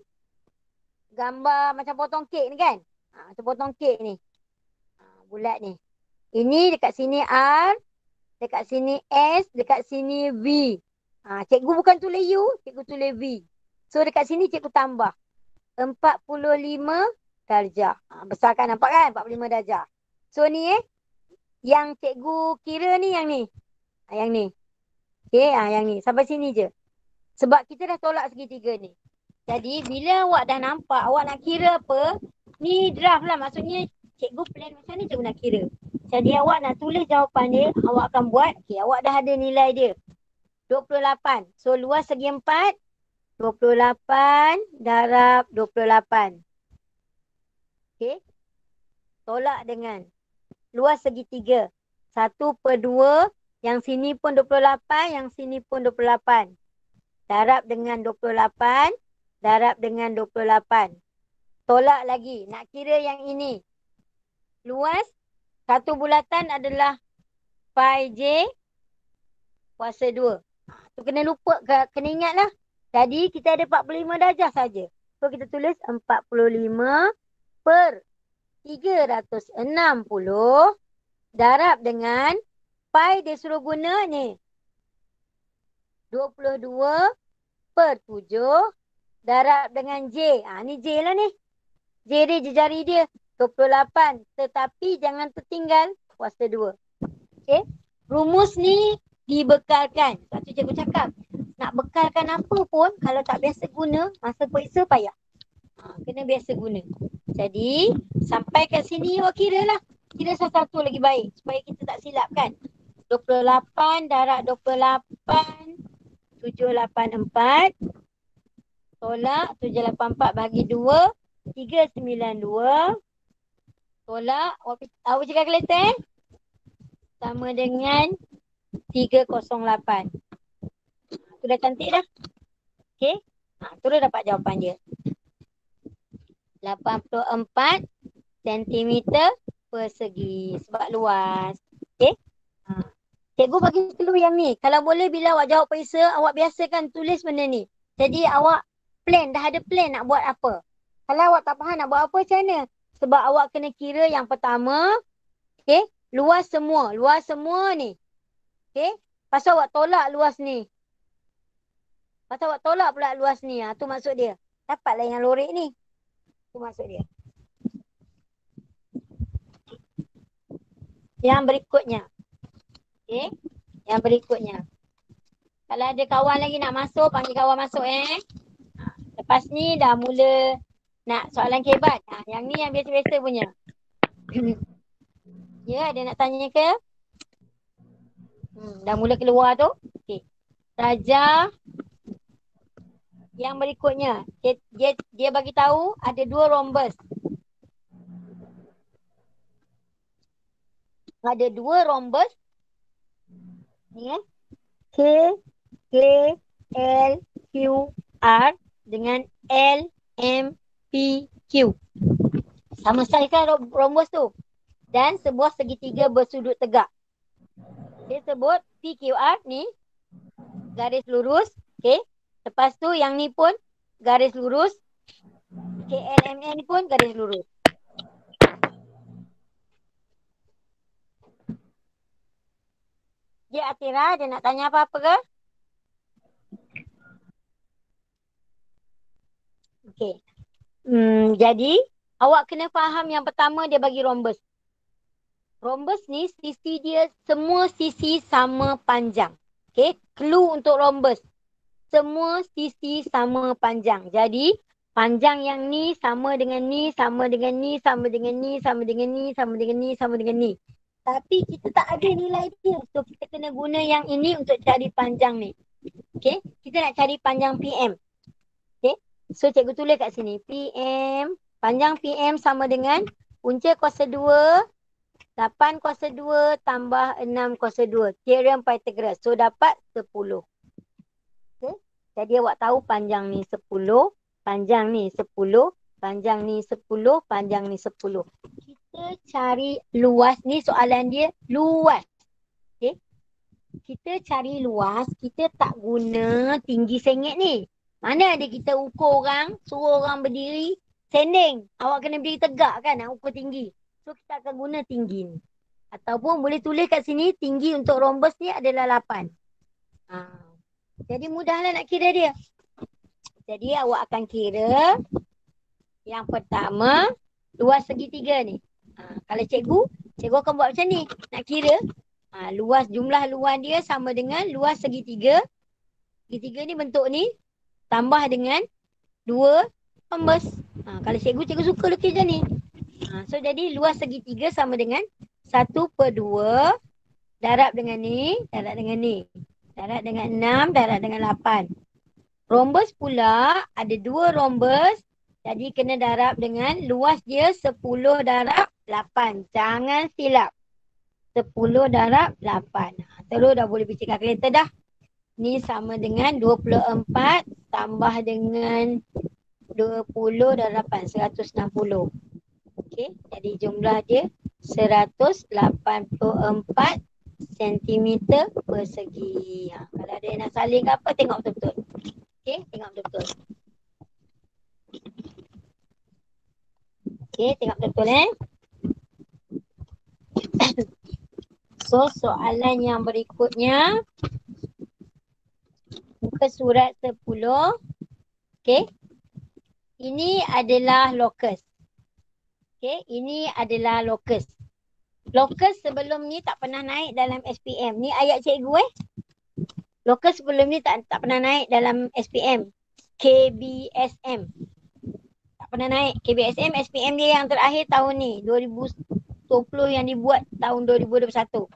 gambar macam potong kek ni kan. Macam potong kek ni. Bulat ni. Ini dekat sini R. Dekat sini S, dekat sini V. Cikgu bukan tulis U, cikgu tulis V. So dekat sini cikgu tambah 45 darjah. Besar kan, nampak kan? 45 darjah. So ni yang cikgu kira ni yang ni. Yang ni. Okay, yang ni. Sampai sini je. Sebab kita dah tolak segitiga ni. Jadi bila awak dah nampak, awak nak kira apa? Ni draft lah. Maksudnya cikgu plan macam ni cikgu nak kira. Jadi awak nak tulis jawapan dia, awak akan buat. Okay, awak dah ada nilai dia. 28. So luas segi 4. 28 darab 28. Okay. Tolak dengan luas segitiga. 1/2. Yang sini pun 28. Yang sini pun 28. Darab dengan 28. Darab dengan 28. Tolak lagi. Nak kira yang ini. Luas satu bulatan adalah pi j kuasa 2. Tu kena lupa, kena ingat lah. Jadi kita ada 45 darjah saja. So kita tulis 45 per 360 darab dengan pi dia suruh guna ni. 22 per 7 darab dengan J. Ni J lah ni. J dia jari dia. 28. Tetapi jangan tertinggal kuasa 2. Okay. Rumus ni dibekalkan. Sebab tu cikgu cakap. Nak bekalkan apa pun, kalau tak biasa guna, masa periksa payah. Kena biasa guna. Jadi, sampai kat sini awak kira lah. Kira satu-satu lagi baik. Supaya kita tak silap kan. 28 darab 28. 784. Tolak 784 bagi 2. 392. Tolak. Awak cakap kalkulator sama dengan 308. Tu dah cantik dah. Okay. Tu dah dapat jawapan dia. 84 cm persegi. Sebab luas. Okay. Cikgu bagi clue yang ni. Kalau boleh bila awak jawab periksa, awak biasakan tulis benda ni. Jadi awak plan, dah ada plan nak buat apa. Kalau awak tak faham nak buat apa, macam mana? Sebab awak kena kira yang pertama. Okay. Luas semua. Luas semua ni. Okay. Pasal awak tolak luas ni. Pasal awak tolak pula luas ni. Tu maksud dia. Dapatlah yang lorek ni. Tu maksud dia. Yang berikutnya. Okay. Yang berikutnya. Kalau ada kawan lagi nak masuk, panggil kawan masuk Lepas ni dah mula nak soalan kebat. Yang ni yang biasa-biasa punya. Ya, ada nak tanya ke? Dah mula keluar tu. Okay. Darjah yang berikutnya. Dia bagi tahu ada 2 rhombus. Ada 2 rhombus. Ni K, K, L, Q, R dengan L, M, P, Q. Sama saiz kan rhombus tu. Dan sebuah segitiga bersudut tegak. Dia sebut PQR ni garis lurus. Okay. Lepas tu yang ni pun garis lurus. KLMN pun garis lurus. Dia Atira, dia nak tanya apa-apa ke? Okay. Jadi awak kena faham yang pertama dia bagi rhombus. Rhombus ni sisi dia semua sisi sama panjang. Okay. Clue untuk rhombus. Semua sisi sama panjang. Jadi panjang yang ni sama dengan ni, sama dengan ni, sama dengan ni, sama dengan ni, sama dengan ni, sama dengan ni. Tapi kita tak ada nilai dia. So kita kena guna yang ini untuk cari panjang ni. Okay. Kita nak cari panjang PM. Okay. So cikgu tulis kat sini. PM. Panjang PM sama dengan punca kuasa 2. 8 kuasa 2 tambah 6 kuasa 2. Teorem Pythagoras. So dapat 10. Okay. Jadi awak tahu panjang ni 10. Panjang ni 10. Panjang ni 10. Panjang ni 10. Kita cari luas ni soalan dia luas. Okay. Kita cari luas. Kita tak guna tinggi sengit ni. Mana ada kita ukur orang. Suruh orang berdiri. Standing. Awak kena berdiri tegak kan nak ukur tinggi. So kita akan guna tinggi ni. Ataupun boleh tulis kat sini tinggi untuk rhombus ni adalah 8. Jadi mudahlah nak kira dia. Jadi awak akan kira yang pertama luas segitiga ni. Kalau cikgu akan buat macam ni. Nak kira luas, jumlah luas dia sama dengan luas segitiga. Segitiga ni bentuk ni tambah dengan 2 rhombus. Kalau cikgu suka lukis macam ni. So jadi luas segitiga sama dengan 1/2 darab dengan ni, darab dengan ni. Darab dengan 6, darab dengan 8. Rhombus pula ada 2 rhombus. Jadi kena darab dengan luas dia 10 darab 8. Jangan silap. 10 darab 8. Terus dah boleh bincang kalkulator dah. Ni sama dengan 24 tambah dengan 20 darab 8. 160. Okey, jadi jumlah dia 184 sentimeter persegi. Kalau ada yang nak salin ke apa, tengok betul-betul. Okey, tengok betul-betul. Okey, tengok betul-betul So, soalan yang berikutnya. Muka surat 10. Okey. Ini adalah locus. Okey, ini adalah locus. Locus sebelum ni tak pernah naik dalam SPM. Ni ayat cikgu Locus sebelum ni tak pernah naik dalam SPM. KBSM. Tak pernah naik. KBSM, SPM dia yang terakhir tahun ni. 2020 yang dibuat tahun 2021.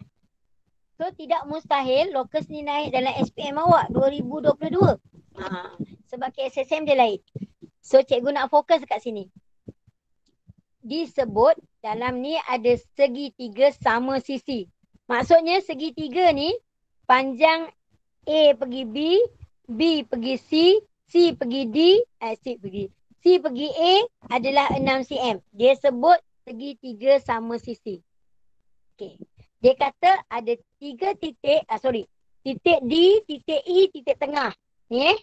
So tidak mustahil locus ni naik dalam SPM awak 2022. Sebab KSSM dia lain. So cikgu nak fokus kat sini. Disebut dalam ni ada segitiga sama sisi. Maksudnya segitiga ni panjang A pergi B, B pergi C, C pergi D, C pergi A adalah 6 cm. Dia sebut segitiga sama sisi. Okey. Dia kata ada 3 titik, titik D, titik E, titik tengah. Ni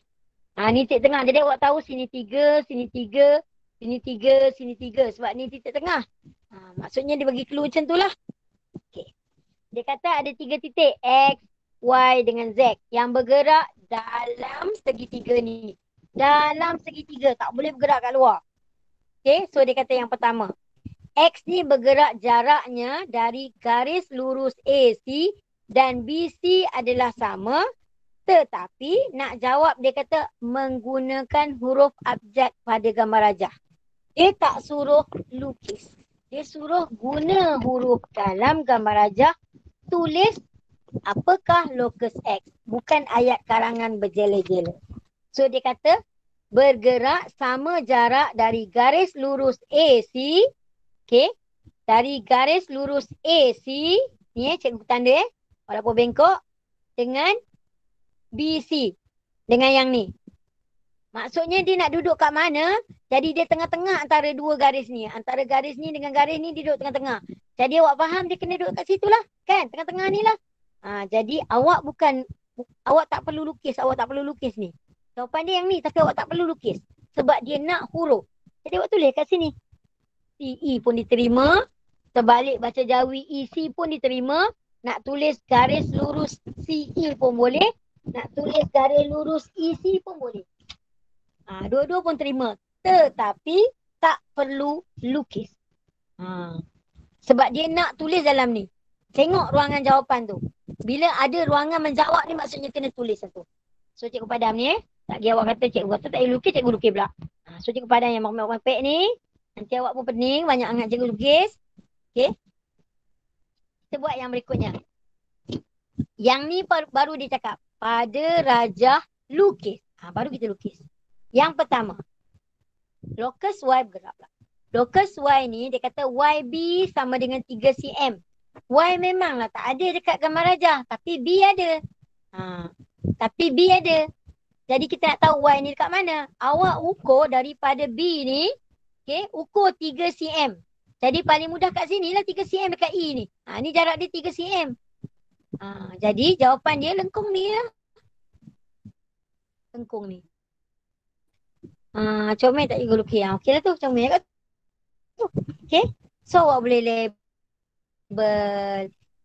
ni titik tengah. Jadi awak tahu sini 3, sini 3, sini 3, sini 3. Sebab ni titik tengah. Maksudnya dia bagi clue macam tu lah. Okay. Dia kata ada 3 titik X, Y dengan Z yang bergerak dalam segitiga ni. Dalam segitiga. Tak boleh bergerak kat luar. Okay. So dia kata yang pertama. X ni bergerak jaraknya dari garis lurus AC dan BC adalah sama. Tetapi nak jawab dia kata menggunakan huruf abjad pada gambar rajah. Dia tak suruh lukis. Dia suruh guna huruf dalam gambar rajah. Tulis apakah locus X. Bukan ayat karangan berjela-jela. So dia kata bergerak sama jarak dari garis lurus AC. Okay. Dari garis lurus AC. Ni cikgu tanda walaupun bengkok. Dengan BC. Dengan yang ni. Maksudnya dia nak duduk kat mana. Jadi dia tengah-tengah antara dua garis ni. Antara garis ni dengan garis ni dia duduk tengah-tengah. Jadi awak faham dia kena duduk kat situ lah. Kan? Tengah-tengah ni lah. Jadi awak tak perlu lukis. Awak tak perlu lukis ni. Jawapan dia yang ni. Tapi awak tak perlu lukis. Sebab dia nak huruf. Jadi awak tulis kat sini. CE pun diterima. Terbalik baca jawi EC pun diterima. Nak tulis garis lurus CE pun boleh. Nak tulis garis lurus EC pun boleh. Dua-dua pun terima. Tetapi tak perlu lukis. Sebab dia nak tulis dalam ni. Tengok ruangan jawapan tu. Bila ada ruangan menjawab ni maksudnya kena tulis satu. So cikgu padam ni tak kira awak kata cikgu kata tak payah lukis, cikgu lukis pula. So cikgu padam yang mapek ni. Nanti awak pun pening banyak sangat cikgu lukis. Okay. Kita buat yang berikutnya. Yang ni baru dia cakap. Pada rajah lukis. Baru kita lukis. Yang pertama. Locus Y bergerak pula. Locus Y ni dia kata YB sama dengan 3 cm. Y memanglah tak ada dekat gambar rajah. Tapi B ada. Tapi B ada. Jadi kita nak tahu Y ni dekat mana. Awak ukur daripada B ni. Okay, ukur 3 cm. Jadi paling mudah kat sini lah 3 cm dekat E ni. Ni jarak dia 3 cm. Jadi jawapan dia lengkung ni lah. Lengkung ni. Comel tak cikgu lukis. Okey lah tu comel kat tu. Okay. So awak boleh label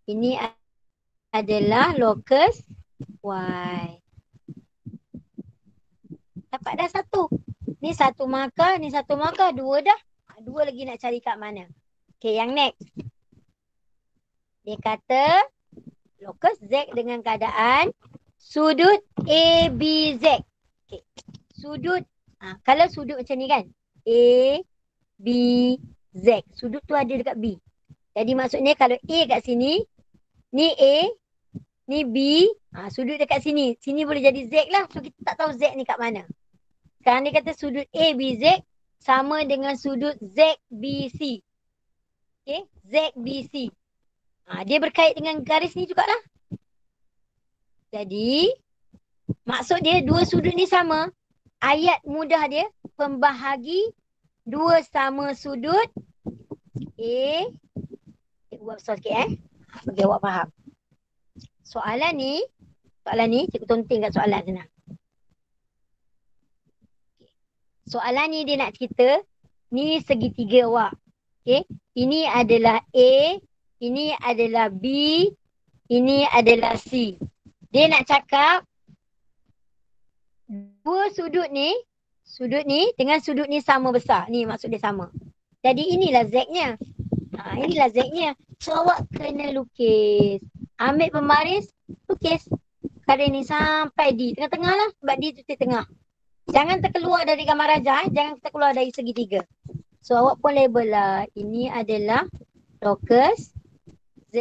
Ini adalah locus Y. Dapat dah satu. Ni satu markah, ni satu markah, dua dah. Dua lagi nak cari kat mana. Okay, yang next. Dia kata locus Z dengan keadaan sudut ABZ. Okay. Sudut, kalau sudut macam ni kan. A, B, Z. Sudut tu ada dekat B. Jadi maksudnya kalau A kat sini, ni A, ni B, sudut dekat sini. Sini boleh jadi Z lah. So kita tak tahu Z ni kat mana. Sekarang dia kata sudut ABZ sama dengan sudut ZBC. Okay, ZBC. Dia berkait dengan garis ni jugalah. Jadi, maksud dia dua sudut ni sama. Ayat mudah dia, pembahagi dua sama sudut A. Cikgu buat besar sikit bagi awak faham. Soalan ni, cikgu tonting kat soalan senang. Soalan ni dia nak cerita, ni segitiga awak. Okay. Ini adalah A, ini adalah B, ini adalah C. Dia nak cakap, dua sudut ni dengan sudut ni sama besar. Ni maksud dia sama. Jadi inilah Z-nya. Inilah Z-nya. So awak kena lukis. Ambil pembaris, lukis. Garis ni sampai D. Tengah-tengah lah. Sebab D tu tengah. Jangan terkeluar dari gambar rajah. Jangan terkeluar dari segitiga. So awak pun label lah. Ini adalah locus Z.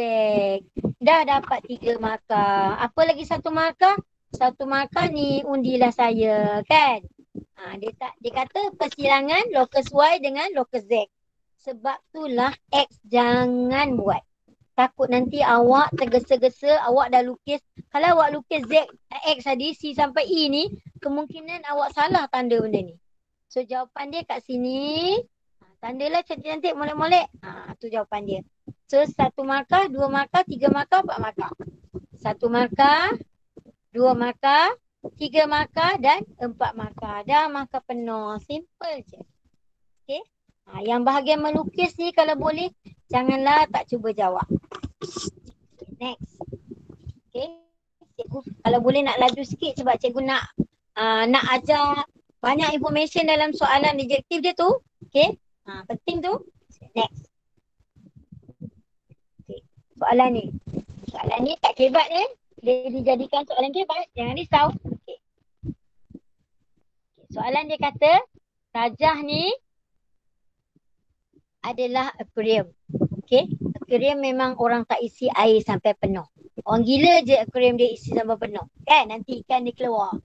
Dah dapat 3 markah. Apa lagi satu markah? Satu markah ni undilah saya kan. Dia kata persilangan locus Y dengan locus Z. Sebab itulah X jangan buat. Takut nanti awak tergesa-gesa, awak dah lukis. Kalau awak lukis Z, X tadi, C sampai E ni, kemungkinan awak salah tanda benda ni. So jawapan dia kat sini. Tandalah cantik-cantik, molek-molek. Tu jawapan dia. So 1 markah, 2 markah, 3 markah, 4 markah. 1 markah, 2 markah, 3 markah dan 4 markah. Dah markah penuh. Simple je. Okay. Yang bahagian melukis ni kalau boleh, janganlah tak cuba jawab. Next. Okay. Cikgu kalau boleh nak laju sikit sebab cikgu nak ajar banyak information dalam soalan objektif dia tu. Okay. Penting tu. Next. Okay. Soalan ni tak kebat dia dijadikan soalan kebat. Jangan risau. Okay. Soalan dia kata rajah ni adalah akuarium. Okay. Akuarium memang orang tak isi air sampai penuh. Orang gila je akuarium dia isi sampai penuh. Kan nanti ikan dia keluar.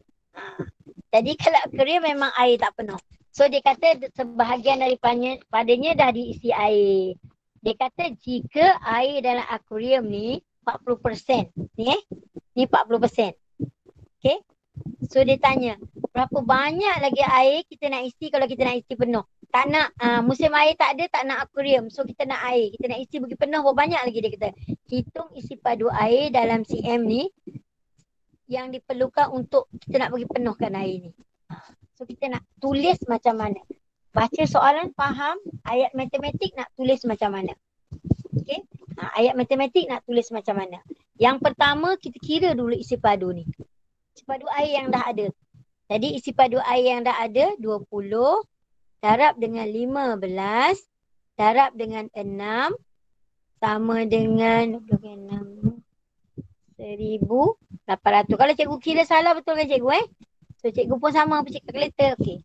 Jadi kalau akuarium memang air tak penuh. So dia kata sebahagian daripadanya dah diisi air. Dia kata jika air dalam akuarium ni 40%. Ni 40%. Okay. So dia tanya, berapa banyak lagi air kita nak isi kalau kita nak isi penuh? Tak nak, musim air tak ada, tak nak akuarium. So kita nak air, kita nak isi bagi penuh, berapa banyak lagi dia kata. Hitung isi padu air dalam CM ni yang diperlukan untuk kita nak bagi penuhkan air ni. So kita nak tulis macam mana? Baca soalan, faham, ayat matematik nak tulis macam mana? Okay, ayat matematik nak tulis macam mana? Yang pertama kita kira dulu isi padu ni. Isi padu air yang dah ada. Jadi isi padu air yang dah ada 20 darab dengan 15 darab dengan 6 sama dengan 1,800. Kalau cikgu kira salah betul kan cikgu So cikgu pun sama apa cikgu kalkulator. Okey.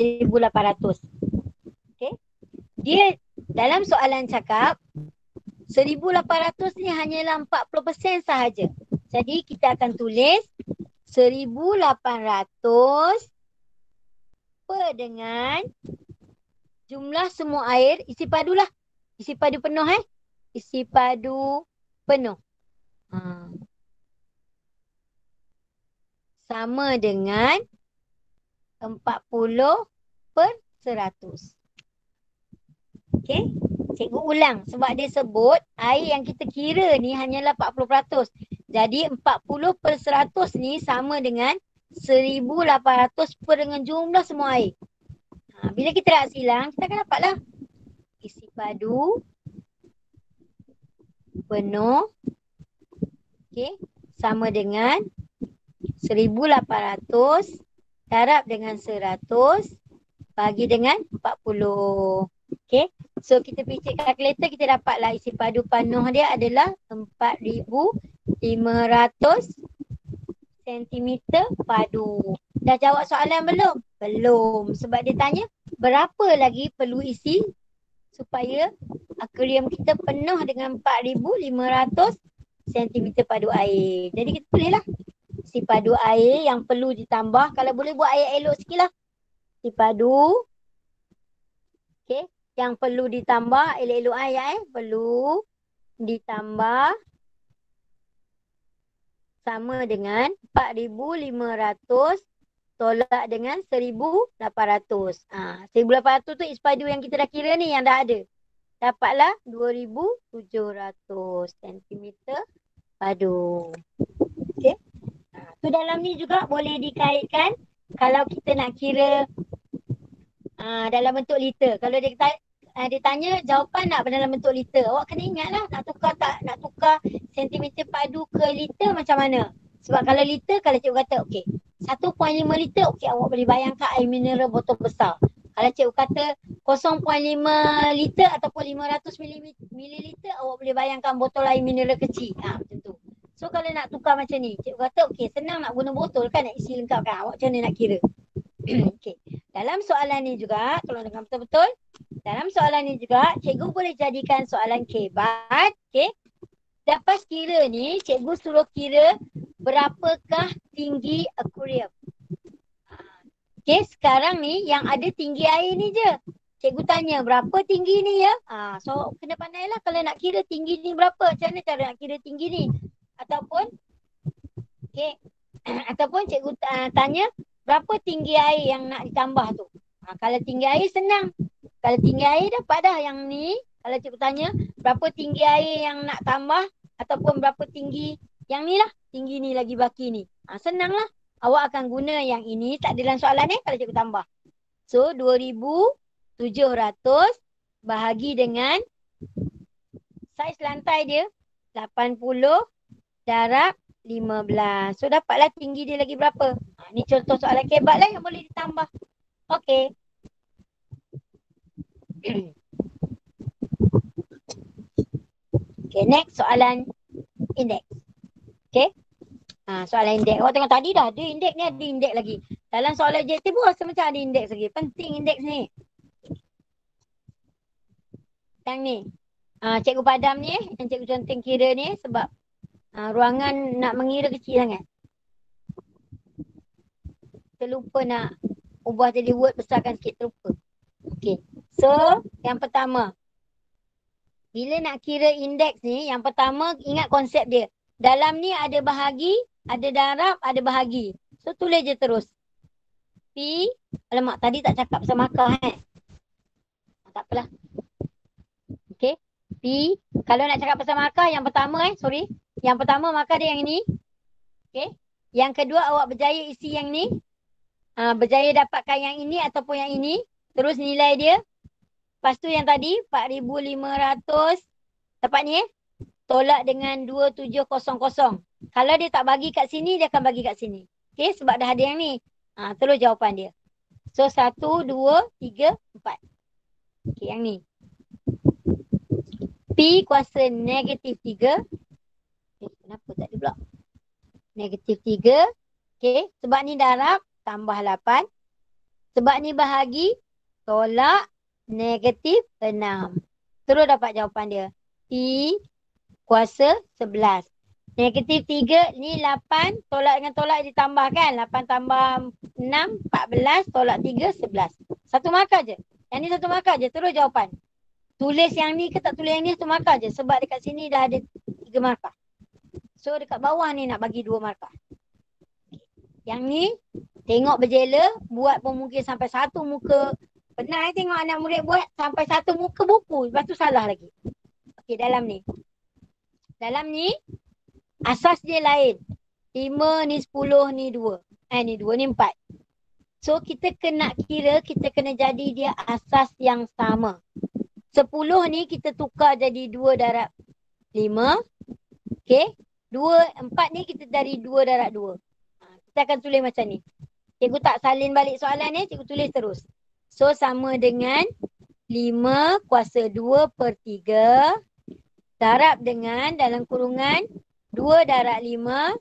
1,800. Okey. Dia dalam soalan cakap 1,800 ni hanyalah 40% sahaja. Jadi kita akan tulis 1,800 per dengan jumlah semua air. Isi padu lah. Isi padu penuh Isi padu penuh. Sama dengan 40 per 100. Okey. Cikgu ulang sebab dia sebut air yang kita kira ni hanyalah 40%. Jadi 40 per 100 ni sama dengan 1,800 per dengan jumlah semua air. Bila kita nak silang, kita akan dapatlah isi padu penuh, okey, sama dengan 1,800 darab dengan 100 bagi dengan 40. Okey. So kita pergi cek kalkulator, kita dapatlah isi padu penuh dia adalah 4,500 sentimeter padu. Dah jawab soalan belum? Belum. Sebab dia tanya berapa lagi perlu isi supaya akuarium kita penuh dengan 4,500 sentimeter padu air. Jadi kita tulislah isi padu air yang perlu ditambah. Kalau boleh buat air elok sikit lah. Isi padu. Okay. Yang perlu ditambah, elok-elok ayat perlu ditambah sama dengan 4,500 tolak dengan 1,800. 1,800 tu ispadu yang kita dah kira ni yang dah ada. Dapatlah 2,700 cm padu. Okey. Tu dalam ni juga boleh dikaitkan kalau kita nak kira dalam bentuk liter. Kalau dia tanya jawapan nak dalam bentuk liter. Awak kena ingatlah nak tukar sentimeter padu ke liter macam mana. Sebab kalau liter, kalau cikgu kata okey 1.5 liter, okey awak boleh bayangkan air mineral botol besar. Kalau cikgu kata 0.5 liter ataupun 500 mililiter, awak boleh bayangkan botol air mineral kecil. Macam tu. So kalau nak tukar macam ni, cikgu kata okey senang nak guna botol kan, nak isi lengkap kan. Awak macam mana nak kira? Okey. Dalam soalan ni juga, tolong dengar betul-betul. Dalam soalan ni juga, cikgu boleh jadikan soalan kebat. Okey. Lepas kira ni, cikgu suruh kira berapakah tinggi akuarium. Okey, sekarang ni yang ada tinggi air ni je. Cikgu tanya berapa tinggi ni ya? So kena pandailah kalau nak kira tinggi ni berapa. Macam mana cara nak kira tinggi ni? Ataupun okey, ataupun cikgu tanya berapa tinggi air yang nak ditambah tu. Kalau tinggi air senang. Kalau tinggi air dapat dah yang ni. Kalau cikgu tanya berapa tinggi air yang nak tambah ataupun berapa tinggi yang ni lah. Tinggi ni lagi baki ni. Senang lah. Awak akan guna yang ini. Tak ada dalam soalan ni kalau cikgu tambah. So 2,700 bahagi dengan saiz lantai dia 80 darab 15. So dapatlah tinggi dia lagi berapa. Ni contoh soalan kebat lah yang boleh ditambah. Okey. Okay, next soalan indeks. Okay. Soalan indeks. Awak tengok tadi dah ada indeks ni, ada indeks lagi. Dalam soalan objektif pun rasa macam ada indeks lagi. Penting indeks ni. Yang ni. Cikgu padam ni yang cikgu conteng kira ni sebab ruangan nak mengira kecil sangat. Terlupa nak ubah jadi word besarkan sikit, terlupa. Okay. So, yang pertama. Bila nak kira indeks ni, yang pertama ingat konsep dia. Dalam ni ada bahagi, ada darab, ada bahagi. So, tulis je terus. P, alamak tadi tak cakap pasal markah tak apalah. Okay. P, kalau nak cakap pasal markah, yang pertama Yang pertama markah dia yang ini. Okay. Yang kedua awak berjaya isi yang ni. Berjaya dapatkan yang ini ataupun yang ini. Terus nilai dia. Lepas tu yang tadi 4,500 dapat ni tolak dengan 2,700. Kalau dia tak bagi kat sini, dia akan bagi kat sini. Okay, sebab dah ada yang ni. Terus jawapan dia. So 1, 2, 3, 4. Okay, yang ni. P kuasa negatif 3. Kenapa tak ada pula? Negatif 3. Okay, sebab ni darab tambah 8. Sebab ni bahagi tolak negatif 6. Terus dapat jawapan dia. P kuasa 11. Negatif 3 ni 8 tolak dengan tolak ditambah kan. 8 tambah 6, 14 tolak 3, 11. Satu markah je. Yang ni satu markah je. Terus jawapan. Tulis yang ni ke tak tulis yang ni satu markah je. Sebab dekat sini dah ada 3 markah. So dekat bawah ni nak bagi 2 markah. Yang ni tengok berjela. Buat pun mungkin sampai satu muka. Pernah tengok anak murid buat sampai satu muka buku. Lepas tu salah lagi. Okey, dalam ni. Dalam ni, asas dia lain. 5 ni 10 ni 2. Ni 2 ni 4. So, kita kena kira, kita kena jadi dia asas yang sama. 10 ni kita tukar jadi 2 darab 5. Okey. 4 ni kita dari 2 darab 2. Kita akan tulis macam ni. Cikgu tak salin balik soalan ni, cikgu tulis terus. So sama dengan 5 kuasa 2/3 darab dengan dalam kurungan 2 darab 5.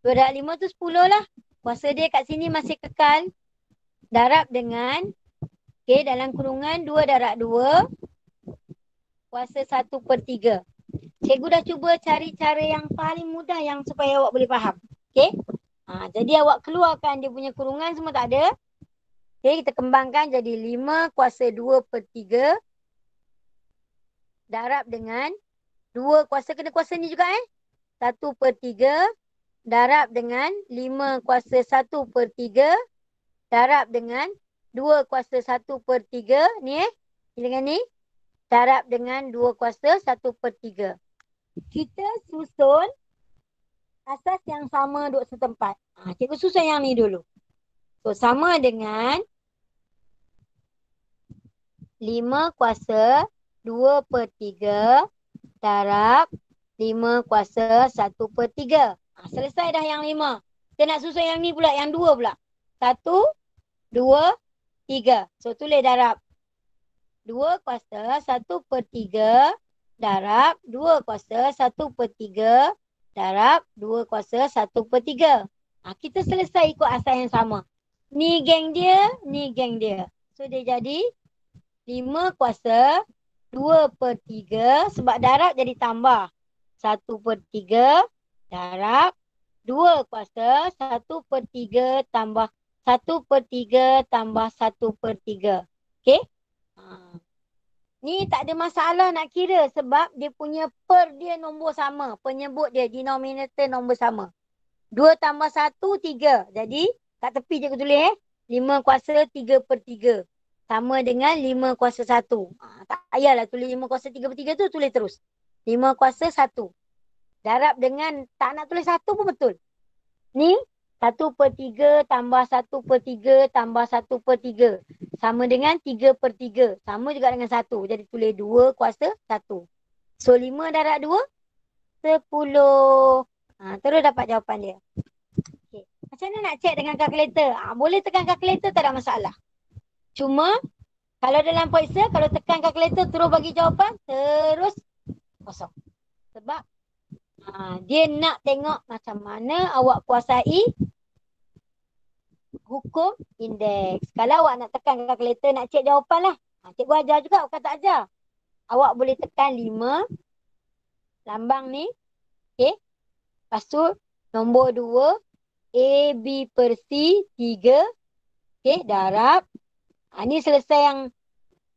2 darab 5 tu 10 lah. Kuasa dia kat sini masih kekal. Darab dengan, dalam kurungan 2 darab 2 kuasa 1/3. Cikgu dah cuba cari cara yang paling mudah yang supaya awak boleh faham. Okey? Jadi awak keluarkan dia punya kurungan semua tak ada. Okey, kita kembangkan jadi 5 kuasa 2/3 darab dengan 2 kuasa, kena kuasa ni juga 1/3 darab dengan 5 kuasa 1/3 darab dengan 2 kuasa 1/3 ni dengan ni darab dengan 2 kuasa 1/3. Kita susun asas yang sama duduk setempat. Cikgu susun yang ni dulu. So sama dengan 5 kuasa 2/3 darab 5 kuasa 1/3. Selesai dah yang 5. Kita nak susun yang ni pula, yang 2 pula. 1, 2, 3. So tulis darab 2 kuasa 1/3 darab 2 kuasa 1/3 darab 2 kuasa 1/3. Kita selesai ikut asal yang sama. Ni geng dia, ni geng dia. So dia jadi 5 kuasa 2/3 sebab darab jadi tambah 1/3 darab 2 kuasa 1/3 tambah 1/3 tambah 1/3. Okey? Ni tak ada masalah nak kira sebab dia punya per dia nombor sama. Penyebut dia, denominator nombor sama. 2 tambah 1, 3. Jadi kat tepi je aku tulis 5 kuasa 3/3. Sama dengan 5 kuasa 1. Tak payahlah tulis 5 kuasa 3/3 tu, tulis terus. 5 kuasa 1. Darab dengan, tak nak tulis 1 pun betul. Ni 1/3 tambah 1/3 tambah 1/3. Sama dengan 3/3. Sama juga dengan 1. Jadi tulis 2 kuasa 1. So 5 darab 2, 10. Terus dapat jawapan dia. Okay. Macam mana nak check dengan kalkulator? Boleh tekan kalkulator, tak ada masalah. Cuma kalau dalam periksa, kalau tekan kalkulator terus bagi jawapan, terus kosong. Sebab dia nak tengok macam mana awak kuasai hukum indeks. Kalau awak nak tekan kalkulator, nak cek jawapan lah. Cikgu ajar juga, bukan tak ajar. Awak boleh tekan 5. Lambang ni. Okay. Lepas tu, nombor 2. A, B per C, 3. Okay, darab. Ni selesai yang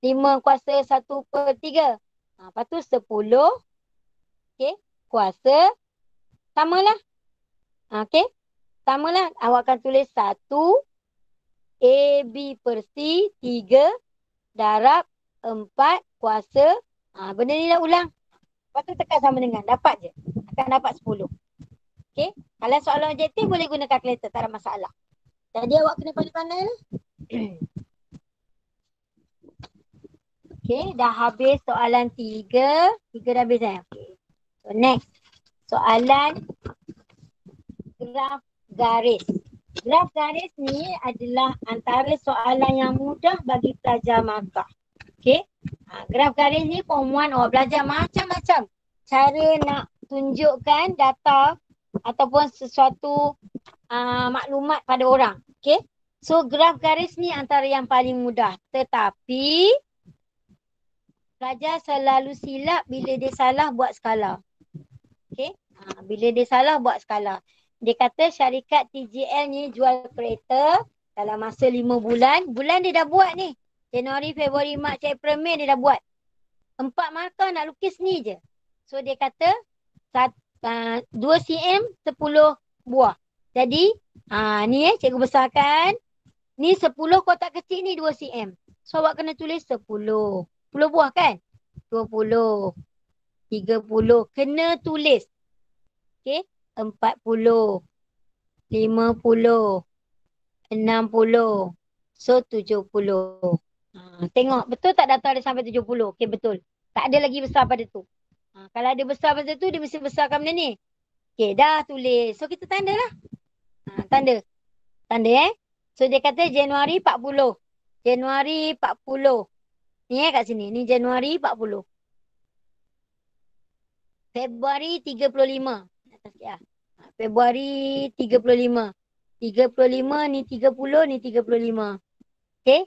5 kuasa 1/3. Lepas tu 10. Okay, kuasa. Samalah. Okay. Samalah. Awak akan tulis 1. A, B per C, 3. Darab 4 kuasa. Benda ni dah ulang. Lepas tu tekan sama dengan. Dapat je. Akan dapat 10. Okay. Kalau soalan objektif boleh guna kalkulator. Tak ada masalah. Jadi awak kena pandai-pandai lah. Okay. Dah habis soalan 3. 3 dah habis Okay. So next. Soalan graf garis. Graf garis ni adalah antara soalan yang mudah bagi pelajar markah. Okay. Graf garis ni form 1 awak belajar macam-macam cara nak tunjukkan data ataupun sesuatu maklumat pada orang. Okay. So graf garis ni antara yang paling mudah. Tetapi pelajar selalu silap bila dia salah buat skala. Okay. Bila dia salah buat skala. Dia kata syarikat TJL ni jual kereta dalam masa 5 bulan. Bulan dia dah buat ni. Januari, Februari, Mac, April, Mei dia dah buat. 4 markah nak lukis ni je. So dia kata 2 cm 10 buah. Jadi ni cikgu besarkan. Ni 10 kotak kecil ni 2 cm. So awak kena tulis 10. 10 buah kan? 20. 30. Kena tulis. Okay. 40. 50. 60. So 70. Tengok betul tak data dia sampai 70? Okay betul. Tak ada lagi besar pada tu. Kalau ada besar macam tu, dia mesti besarkan benda ni. Okay, dah tulis. So, kita tanda lah. Tanda. Tanda So, dia kata Januari 40. Januari 40. Ni kat sini. Ni Januari 40. Februari 35. Atas sikit lah. Februari 35. 35 ni 30 ni 35. Okay.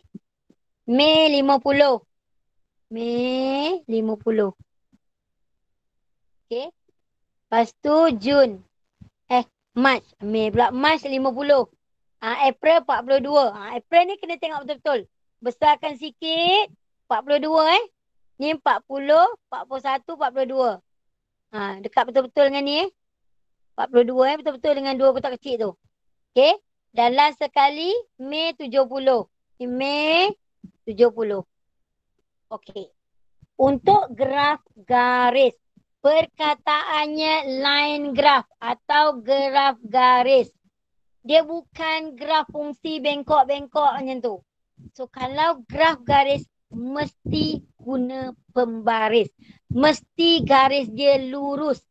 Mei 50. Mei 50. Okay. Lepas tu Jun. Mac. Mei pula. Mac 50. April 42. April ni kena tengok betul-betul. Besarkan sikit. 42 Ni 40, 41, 42. Dekat betul-betul dengan ni 42 betul-betul dengan dua kotak kecil tu. Okay. Dan last sekali Mei 70. Ni Mei 70. Okay. Untuk graf garis. Perkataannya line graph atau graf garis. Dia bukan graf fungsi bengkok-bengkok macam tu. So kalau graf garis mesti guna pembaris. Mesti garis dia lurus.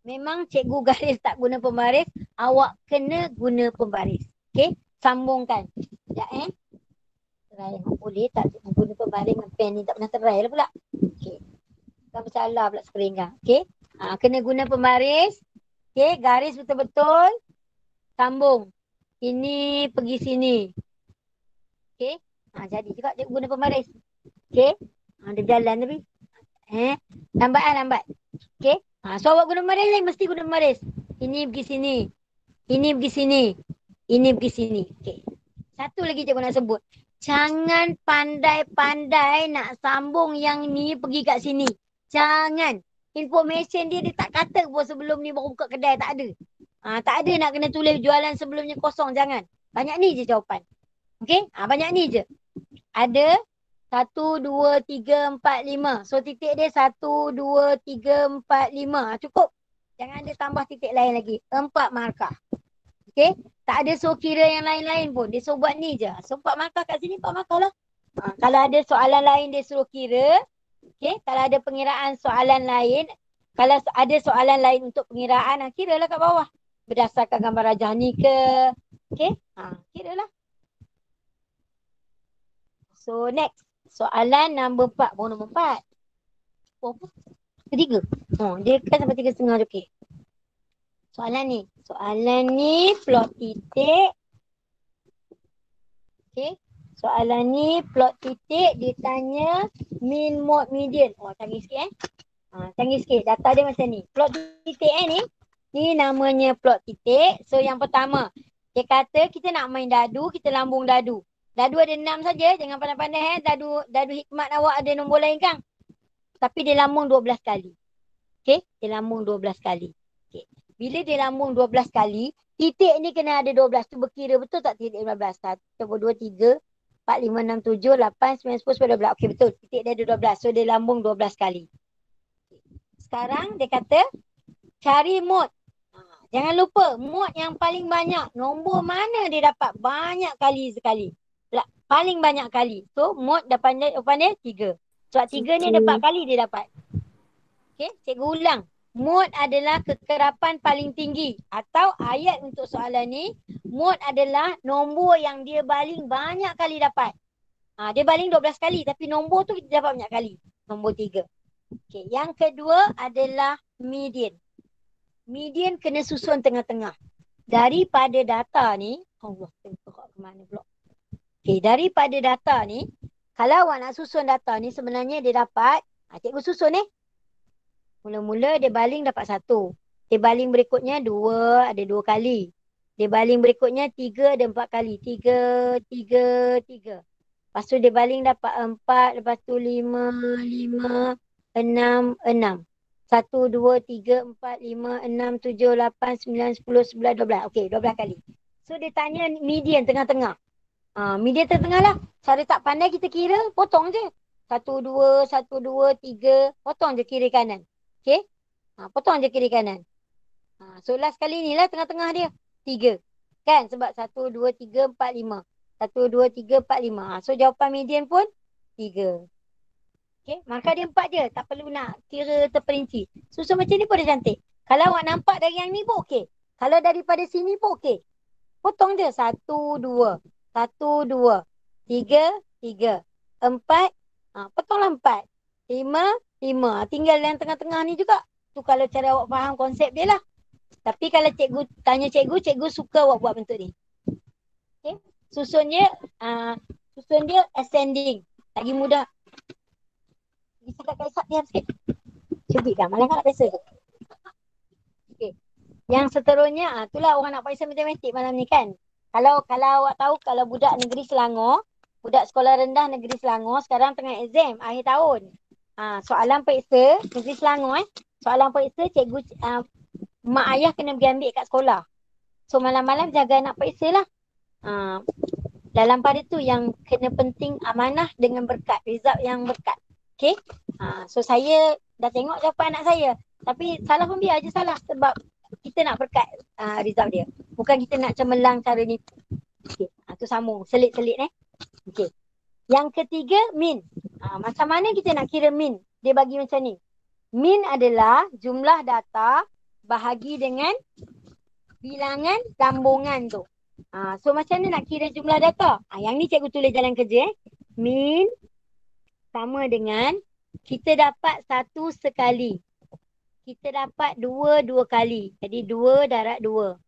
Memang cikgu garis tak guna pembaris. Awak kena guna pembaris. Okay. Sambungkan. Sekejap Try. Boleh tak cikgu guna pembaris dengan pen ni? Tak pernah try lah pula. Okay. Tak bersalah pula screen kan. Okay. Kena guna pembaris. Okay. Garis betul-betul. Sambung. Ini pergi sini. Okay. Jadi juga cikgu guna pembaris. Okay. Dia jalan tapi. Lambat. Okay. So awak guna pembaris lain mesti guna pembaris. Ini pergi sini. Ini pergi sini. Ini pergi sini. Okay. Satu lagi cikgu nak sebut. Jangan pandai-pandai nak sambung yang ni pergi kat sini. Jangan. Information dia tak kata pun sebelum ni baru buka kedai. Tak ada. Tak ada nak kena tulis jualan sebelumnya kosong. Jangan. Banyak ni je jawapan. Okay. Banyak ni je. Ada 1, 2, 3, 4, 5. So titik dia 1, 2, 3, 4, 5. Cukup. Jangan ada tambah titik lain lagi. 4 markah. Okay. Tak ada so kira yang lain-lain pun. Dia suruh buat ni je. So 4 markah kat sini 4 markah lah. Kalau ada soalan lain dia suruh kira. Okay. Kalau ada pengiraan soalan lain. Kalau ada soalan lain untuk pengiraan. Kira lah kat bawah. Berdasarkan gambar rajah ni ke. Okay. Kira lah. So next. Soalan nombor 4. Baru nombor 4. Apa? Ketiga. Dia kan sampai 3,5 je. Okay. Soalan ni plot titik. Okay. Soalan ni plot titik. Dia tanya mean, mode, median. Canggih sikit canggih sikit. Data dia macam ni. Plot titik ni. Ni namanya plot titik. So yang pertama. Dia kata kita nak main dadu. Kita lambung dadu. Dadu ada 6 saja. Jangan pandai-pandai Dadu hikmat awak ada nombor lain kan. Tapi dia lambung 12 kali. Okay. Dia lambung 12 kali. Okay. Bila dia lambung 12 kali, titik ni kena ada 12. Tu berkira betul tak titik 15? 1, 2, 3, 4, 5, 6, 7, 8, 9, 10, 11, 12. Okey betul. Titik dia ada 12. So dia lambung 12 kali. Sekarang dia kata cari mod. Jangan lupa mod yang paling banyak. Nombor mana dia dapat banyak kali sekali. Paling banyak kali. So mod depan dia 3. Sebab 3 ni ada 4 kali dia dapat. Okey, cikgu ulang. Mod adalah kekerapan paling tinggi. Atau ayat untuk soalan ni, mod adalah nombor yang dia baling banyak kali dapat. Dia baling 12 kali tapi nombor tu kita dapat banyak kali. Nombor 3. Okay. Yang kedua adalah median. Median kena susun tengah-tengah. Daripada data ni, Allah, tengok ke mana pula. Okay, daripada data ni, kalau awak nak susun data ni sebenarnya dia dapat, cikgu susun Mula-mula dia baling dapat 1. Dia baling berikutnya 2, ada 2 kali. Dia baling berikutnya 3, ada 4 kali. 3, 3, 3. Lepas tu dia baling dapat 4, lepas tu 5, 5, 6, 6. 1, 2, 3, 4, 5, 6, 7, 8, 9, 10, 11, 12. Okey, 12 kali. So dia tanya median tengah-tengah. Median tengah-tengah lah. Cara tak pandai kita kira, potong je. 1, 2, 1, 2, 3. Potong je kiri kanan. Okay. Potong je kiri kanan. So last kali ni lah tengah-tengah dia. 3. Kan? Sebab 1, 2, 3, 4, 5. 1, 2, 3, 4, 5. So jawapan median pun 3. Okay, markah dia 4 je. Tak perlu nak kira terperinci. Susun macam ni pun dah cantik. Kalau awak nampak dari yang ni pun okey. Kalau daripada sini pun okey. Potong je. 1, 2. 1, 2. 3, 3. 4. Potonglah 4. 5, 5. Tinggal yang tengah-tengah ni juga. Tu kalau cara awak faham konsep dia lah. Tapi kalau cikgu tanya cikgu suka awak buat bentuk ni. Okay. Susun dia ascending. Lagi mudah. Bisa kat Kaisak diam sikit. Cubit dah. Malah kan nak pencil tu. Okay. Yang seterusnya, itulah orang nak pencil matematik malam ni kan. Kalau awak tahu, kalau budak negeri Selangor, budak sekolah rendah negeri Selangor, sekarang tengah exam akhir tahun. Soalan periksa, negeri Selangor soalan periksa, cikgu, mak ayah kena pergi ambil kat sekolah. So malam-malam jaga anak periksa lah. Dalam pada tu yang kena penting amanah dengan berkat, result yang berkat. Okay. So saya dah tengok jawapan anak saya. Tapi salah pun biar je salah. Sebab kita nak berkat result dia. Bukan kita nak cemerlang cara ni. Okay. Tu sambung. Selit-selit Okay. Yang ketiga, min. Macam mana kita nak kira min? Dia bagi macam ni. Min adalah jumlah data bahagi dengan bilangan sambungan tu. So macam mana nak kira jumlah data? Yang ni cikgu tulis dalam kerja. Min sama dengan kita dapat 1 sekali. Kita dapat 2 kali. Jadi 2 darab 2.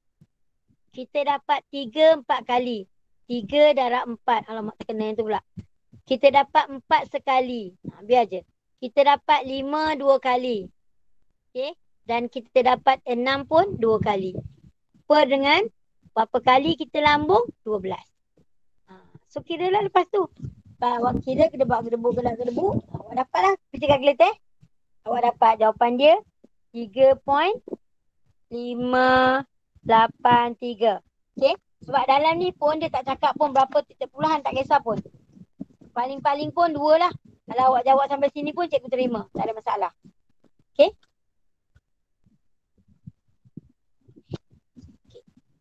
Kita dapat 3 4 kali. 3 darab 4. Alamak, terkena yang tu pula. Kita dapat 4 sekali. Biar je. Kita dapat 5 2 kali. Okay. Dan kita dapat 6 pun 2 kali. Per dengan berapa kali kita lambung? 12. So kira lah lepas tu. Awak kira gedebak-gedebuk, gelak-gedebuk. Awak dapat lah. Pecah kalkulator. Awak dapat jawapan dia 3.583. Okay. Sebab dalam ni pun dia tak cakap pun berapa titik puluhan, tak kisah pun. Paling-paling pun 2 lah. Kalau awak jawab sampai sini pun cikgu terima. Tak ada masalah. Okay.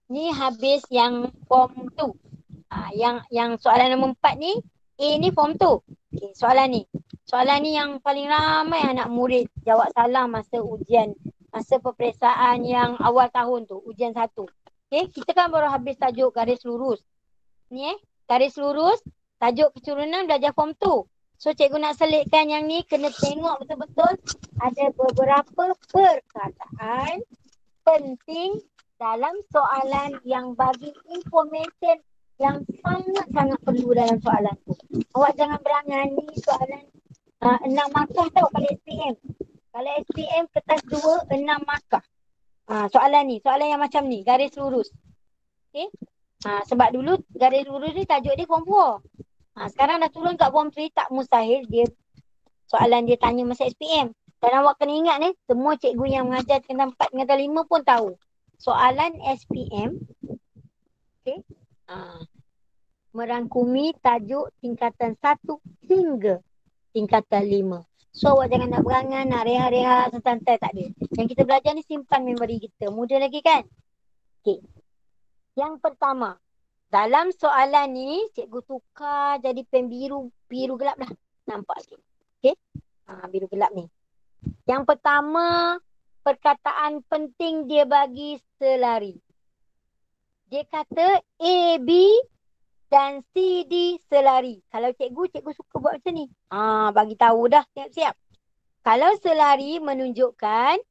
Ni habis yang form 2. Yang soalan nombor 4 ni, A ni form 2. Okay, soalan ni yang paling ramai anak murid jawab salah masa ujian, masa peperiksaan yang awal tahun tu, ujian 1. Okay, kita kan baru habis tajuk garis lurus. Ni garis lurus, tajuk keturunan belajar form 2. So cikgu nak selitkan yang ni, kena tengok betul-betul ada beberapa perkataan penting dalam soalan yang bagi information yang sangat-sangat perlu dalam soalan tu. Awak jangan berangan ni soalan 6 markah tau kalau SPM. Kalau SPM kertas 2, 6 markah. Soalan yang macam ni, garis lurus. Okay. Sebab dulu garis lurus ni tajuk dia form 4. Sekarang dah turun kat form 3, tak mustahil dia soalan dia tanya masa SPM. Dan awak kena ingat ni, semua cikgu yang mengajar tingkatan 4, tingkatan 5 pun tahu. Soalan SPM, okay, merangkumi tajuk tingkatan 1 hingga tingkatan 5. So awak jangan nak berangan, nak rehat-rehat, santai, tak ada. Yang kita belajar ni simpan memori kita. Mudah lagi kan? Okay. Yang pertama, dalam soalan ni, cikgu tukar jadi pen biru gelap dah. Nampak sikit. Okay? Biru gelap ni. Yang pertama, perkataan penting dia bagi selari. Dia kata A, B dan C, D selari. Kalau cikgu suka buat macam ni. Bagi tahu dah siap-siap. Kalau selari menunjukkan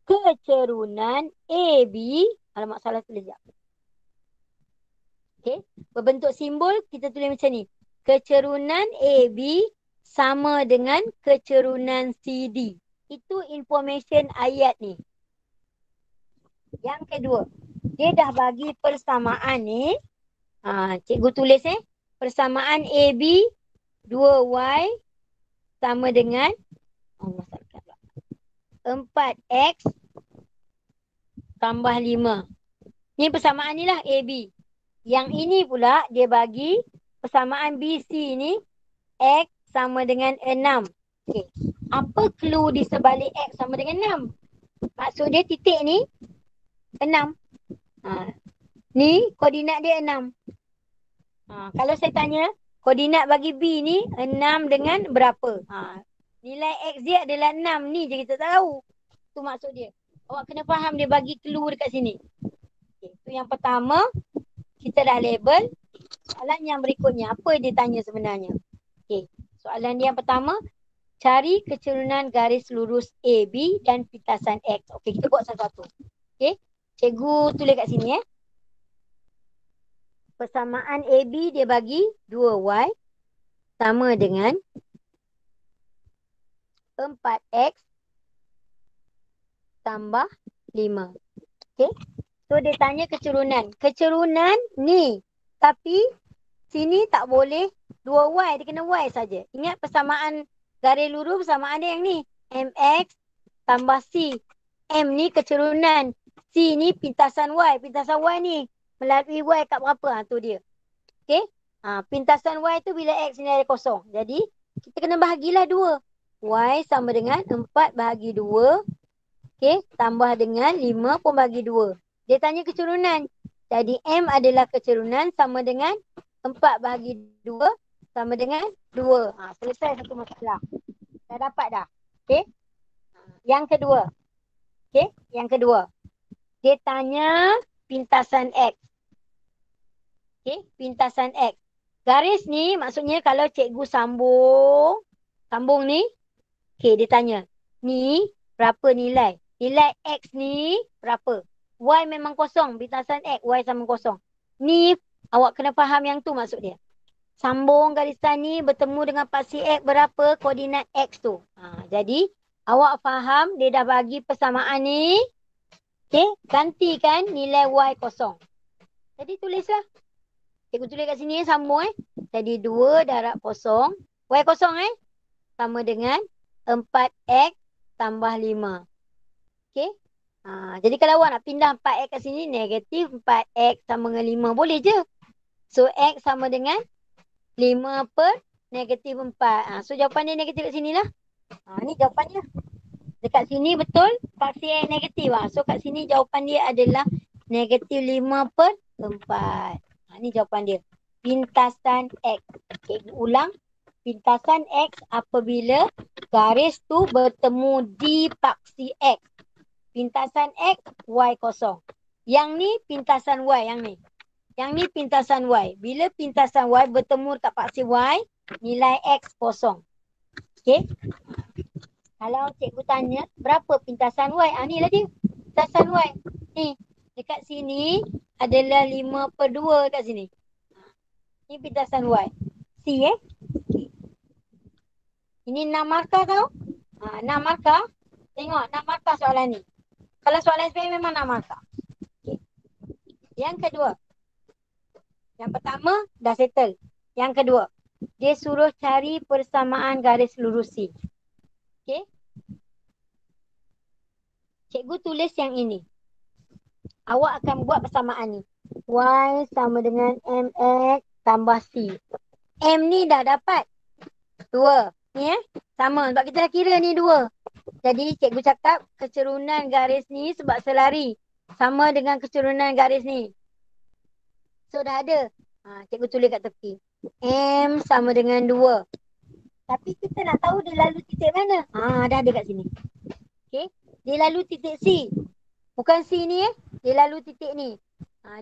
kecerunan A, B. Alamak, salah tulis sekejap. Okay. Berbentuk simbol, kita tulis macam ni. Kecerunan A, B sama dengan kecerunan C, D. Itu information ayat ni. Yang kedua, dia dah bagi persamaan ni. Cikgu tulis persamaan AB 2Y sama dengan 4X tambah 5. Ni persamaan ni lah AB. Yang ini pula dia bagi persamaan BC ni X sama dengan 6. Okay. Apa clue di sebalik X sama dengan 6? Maksud dia titik ni 6. Ni koordinat dia 6. Kalau saya tanya, koordinat bagi B ni 6 dengan berapa? Nilai X dia adalah 6. Ni je kita tak tahu. Tu maksud dia. Awak kena faham dia bagi clue dekat sini. Okay. Tu yang pertama. Kita dah label. Soalan yang berikutnya. Apa dia tanya sebenarnya? Okay. Soalan dia yang pertama. Cari kecerunan garis lurus AB dan pintasan X. Okey, kita buat satu-satu. Okey. Cikgu tulis kat sini Persamaan AB dia bagi 2Y sama dengan 4X tambah 5. Okey. So dia tanya kecerunan. Kecerunan ni. Tapi sini tak boleh 2Y. Dia kena Y saja. Ingat persamaan garis lurus persamaan dia yang ni. MX tambah C. M ni kecerunan. C ni pintasan Y. Pintasan Y ni melalui Y kat berapa? Tu dia. Okey. Pintasan Y tu bila X nilai kosong. Jadi kita kena bahagilah 2. Y sama dengan 4 bahagi 2. Okey. Tambah dengan 5 pun bahagi 2. Dia tanya kecerunan. Jadi M adalah kecerunan sama dengan 4 bahagi 2 sama dengan 2. Selesai satu masalah. Dah dapat dah. Okey. Yang kedua. Okey. Yang kedua. Dia tanya pintasan X. Okey. Pintasan X. Garis ni maksudnya kalau cikgu sambung. Sambung ni. Okey. Dia tanya. Ni berapa nilai? Nilai X ni berapa? Y memang kosong. Pintasan X. Y sama kosong. Ni awak kena faham yang tu maksud dia. Sambung garisan ni bertemu dengan paksi X berapa koordinat X tu. Jadi awak faham dia dah bagi persamaan ni. Okey, gantikan nilai Y kosong. Jadi tulislah. Cikgu tulis kat sini sambung Jadi 2 darab kosong. Y kosong sama dengan 4X tambah 5. Okey. Jadi kalau awak nak pindah 4X kat sini negatif 4X sama dengan 5 boleh je. So X sama dengan 5 per negatif 4. So jawapan dia negatif kat sini lah. Ni jawapannya. Dekat sini betul paksi X negatif. So kat sini jawapan dia adalah negatif 5 per 4. Ni jawapan dia. Pintasan X. Okay, ulang. Pintasan X apabila garis tu bertemu di paksi X. Pintasan X, Y kosong. Yang ni pintasan Y yang ni. Yang ni pintasan Y. Bila pintasan Y bertemu dekat paksi Y, nilai X kosong. Okey. Kalau cikgu tanya, berapa pintasan Y? Ni lah dia. Pintasan Y. Ni. Dekat sini adalah 5 per 2 kat sini. Ni pintasan Y. C Okay. Ini 6 markah tau. 6 markah. Tengok 6 markah soalan ni. Kalau soalan SPM memang 6 markah. Okay. Yang kedua. Yang pertama, dah settle. Yang kedua, dia suruh cari persamaan garis lurus C. Okey. Cikgu tulis yang ini. Awak akan buat persamaan ni. Y sama dengan MX tambah C. M ni dah dapat. 2. Ni sama. Sebab kita dah kira ni 2. Jadi cikgu cakap kecerunan garis ni sebab selari. Sama dengan kecerunan garis ni. So dah ada. Cikgu tulis kat tepi. M sama dengan 2. Tapi kita nak tahu dia lalu titik mana. Dah ada kat sini. Okay. Dia lalu titik C. Bukan C ni Dia lalu titik ni.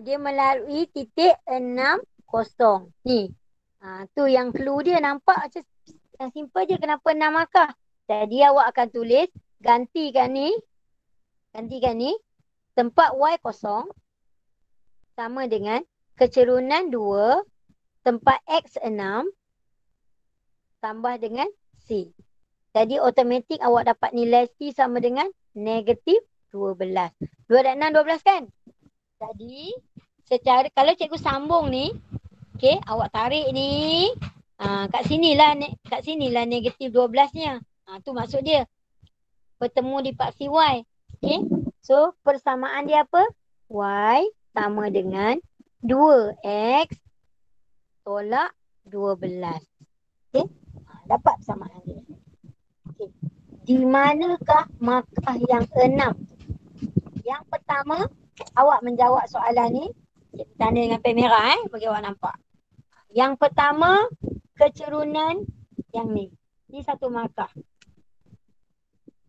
Dia melalui titik 6, 0. Ni. Tu yang clue dia nampak macam yang simple je. Kenapa 6 markah? Jadi awak akan tulis. Gantikan ni. Tempat Y kosong. Sama dengan kecerunan 2. Tempat X 6. Tambah dengan C. Jadi automatik awak dapat nilai C sama dengan negatif 12. 2 dan 6, 12 kan? Jadi, secara kalau cikgu sambung ni, okay, awak tarik ni, kat sinilah negatif 12-nya. Tu maksud dia. Bertemu di paksi Y. Okay. So, persamaan dia apa? Y sama dengan 2X tolak 12. Okay. Dapat persamaan dia. Okay. Di manakah markah yang 6? Yang pertama, awak menjawab soalan ni. Cikgu tanda dengan pen merah bagi awak nampak. Yang pertama, kecerunan yang ni. Ni 1 markah.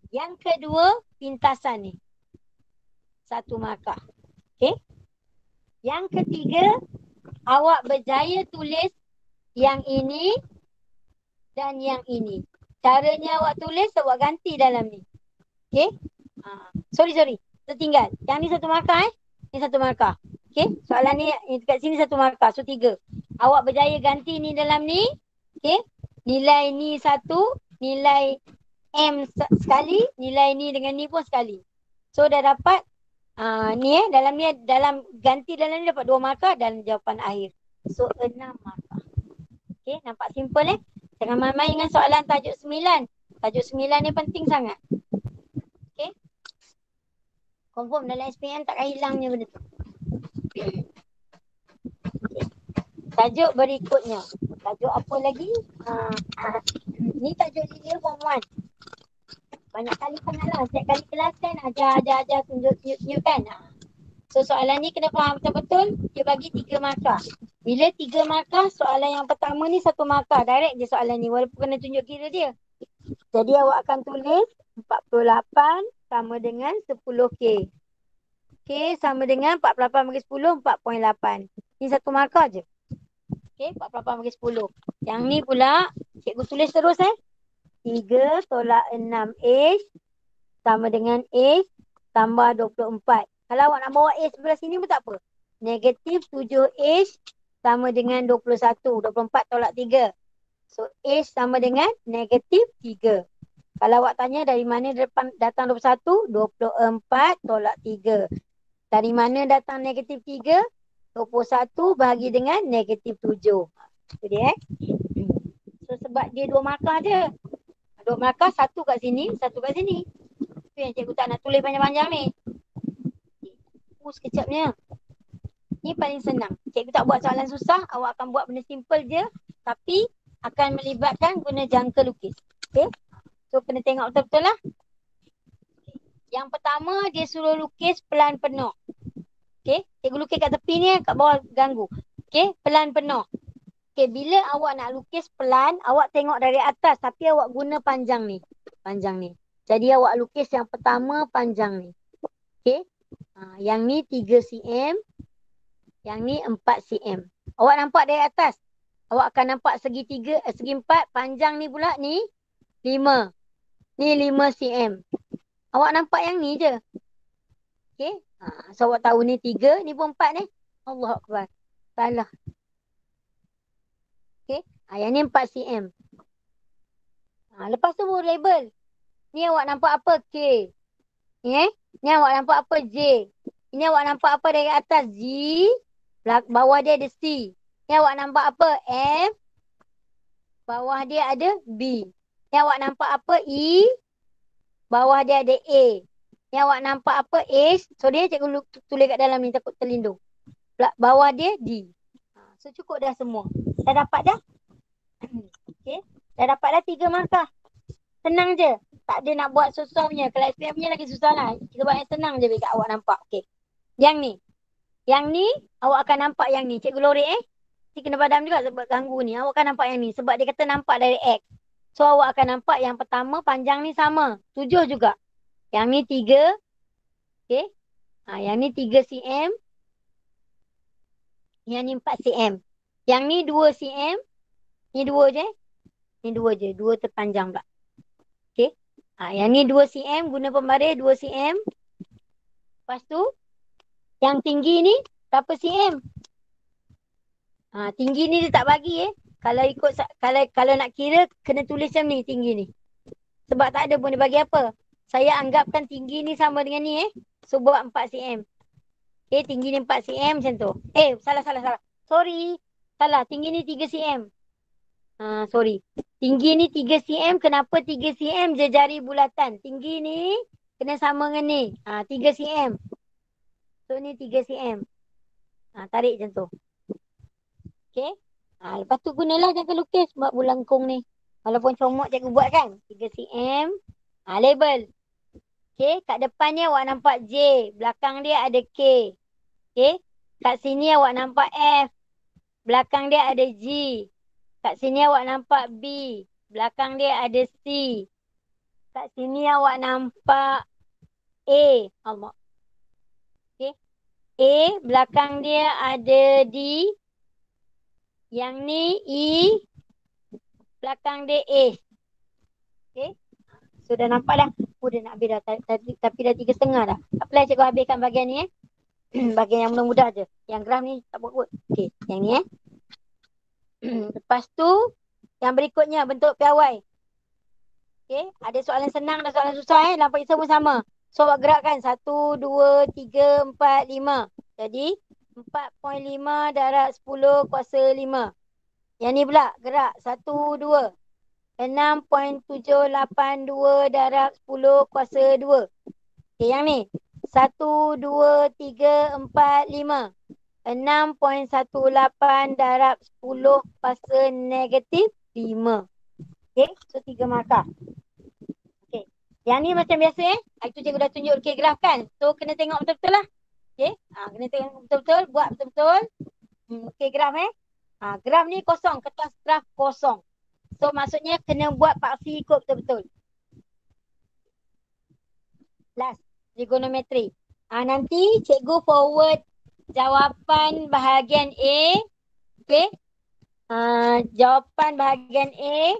Yang kedua, pintasan ni. 1 markah. Okey. Yang ketiga, awak berjaya tulis yang ini dan yang ini. Caranya awak tulis, awak ganti dalam ni. Okey. Sorry. Tertinggal. Yang ni 1 markah Ni 1 markah. Okey. Soalan ni dekat sini 1 markah. So 3. Awak berjaya ganti ni dalam ni. Okey. Nilai ni 1. Nilai M sekali. Nilai ni dengan ni pun sekali. So dah dapat ni dalam ganti dalam ni dapat 2 markah dan jawapan akhir. So 6 markah. Okey, nampak simple Jangan main-main dengan soalan tajuk 9. Tajuk 9 ni penting sangat. Okey. Confirm dalam SPM takkan hilangnya benda tu. Okay. Tajuk berikutnya. Tajuk apa lagi? Ni tajuk dia form 1. Banyak kali sangatlah. Setiap kali kelas kan ajar tunjuk kan. So soalan ni kena faham betul-betul. Dia bagi 3 markah. Bila 3 markah, soalan yang pertama ni 1 markah. Direct je soalan ni walaupun kena tunjuk kira dia. Jadi awak akan tulis 48 sama dengan 10K. K sama dengan 48 bagi 10, 4.8. Ni 1 markah je. Okey, 48 bagi 10. Yang ni pula, cikgu tulis terus 3 tolak 6H sama dengan H tambah 24. Kalau awak nak bawa H sebelah sini pun tak apa. Negatif 7H sama dengan 21. 24 tolak 3. So, H sama dengan negatif 3. Kalau awak tanya dari mana datang 21, 24 tolak 3. Dari mana datang negatif 3? 21 bahagi dengan negatif 7. Itu dia So sebab dia 2 markah je. 2 markah, 1 kat sini, 1 kat sini. Itu yang cikgu tak nak tulis panjang-panjang ni. Sekejapnya. Ni paling senang. Cikgu tak buat soalan susah, awak akan buat benda simple je. Tapi akan melibatkan guna jangka lukis. Okay. So kena tengok betul-betul lah. Yang pertama dia suruh lukis pelan penuh. Okay, cikgu lukis kat tepi ni, kat bawah ganggu. Okay, pelan penuh. Okay, bila awak nak lukis pelan, awak tengok dari atas tapi awak guna panjang ni. Panjang ni. Jadi awak lukis yang pertama panjang ni. Okay, yang ni 3 cm. Yang ni 4 cm. Awak nampak dari atas. Awak akan nampak segi 4, panjang ni pula ni 5. Ni 5 cm. Awak nampak yang ni je. Okay. So awak tahu ni 3, ni pun 4 ni. Allah Akbar. Salah. Okay. Yang ni 4 cm. Lepas tu baru label. Ni awak nampak apa? K. Ni awak nampak apa? J. Ini awak nampak apa dari atas? G. Bawah dia ada C. Ni awak nampak apa? F. Bawah dia ada B. Ni awak nampak apa? E. Bawah dia ada A. Ni awak nampak apa? H. So dia cikgu tulis kat dalam ni takut terlindung. Bawah dia D. So cukup dah semua. Dah dapat dah? Okay. Dah dapat dah 3 markah. Senang je. Tak ada nak buat susah punya. Kalau SPM punya lagi susah lah. Kita buat yang senang je dekat awak nampak. Okay. Yang ni. Yang ni awak akan nampak yang ni. Cikgu lorek Ni kena padam juga sebab ganggu ni. Awak akan nampak yang ni. Sebab dia kata nampak dari X. So awak akan nampak yang pertama panjang ni sama. 7 juga. Yang ni 3. Okay. Yang ni 3 cm. Yang ni 4 cm. Yang ni 2 cm. Ni 2 je. Ni 2 je. 2 terpanjang pula. Okay. Yang ni 2 cm. Guna pembaris 2 cm. Lepas tu. Yang tinggi ni. Berapa cm? Tinggi ni dia tak bagi Kalau ikut kalau nak kira kena tulis macam ni tinggi ni. Sebab tak ada pun dia bagi apa. Saya anggapkan tinggi ni sama dengan ni So buat 4 cm. Okay, tinggi ni 4 cm macam tu. Salah. Sorry. Salah, tinggi ni 3 cm. Sorry. Tinggi ni 3 cm, kenapa 3 cm je jari bulatan? Tinggi ni kena sama dengan ni. 3 cm. So ni 3 cm. Tarik macam tu. Okay. Lepas tu gunalah jangka lukis buat bulangkung ni. Walaupun comot cikgu buat kan. 3 cm. Label. Okay. Kat depan ni awak nampak J. Belakang dia ada K. Okay. Kat sini awak nampak F. Belakang dia ada G. Kat sini awak nampak B. Belakang dia ada C. Kat sini awak nampak A. Allah. Okay. A belakang dia ada D. Yang ni E. Belakang dia A. Okay. So dah nampak dah. Oh dah nak habis dah. Tapi dah 3:30 dah. Apply cikgu habiskan bahagian ni bahagian yang mudah-mudah je. Yang graf ni tak buat kot. Okay. Yang ni Lepas tu yang berikutnya bentuk piawai. Okay. Ada soalan senang dan soalan susah Nampak semua sama. So awak gerakkan 1, 2, 3, 4, 5. Jadi 4.5 darab 10 kuasa 5. Yang ni pula gerak 1, 2. 6.782 darab 10 kuasa 2. Okay, yang ni 1, 2, 3, 4, 5. 6.18 darab 10 kuasa negatif 5. Okay, so 3 markah. Okay, yang ni macam biasa Itu cikgu dah tunjuk graf kan. So kena tengok betul-betul lah. Okay, kena tengok betul-betul. Buat betul-betul. Okay, graf graf ni kosong. Kertas graf kosong. So maksudnya kena buat paksi ikut betul-betul. Last, trigonometri. Nanti cikgu forward jawapan bahagian A. Okay. Jawapan bahagian A.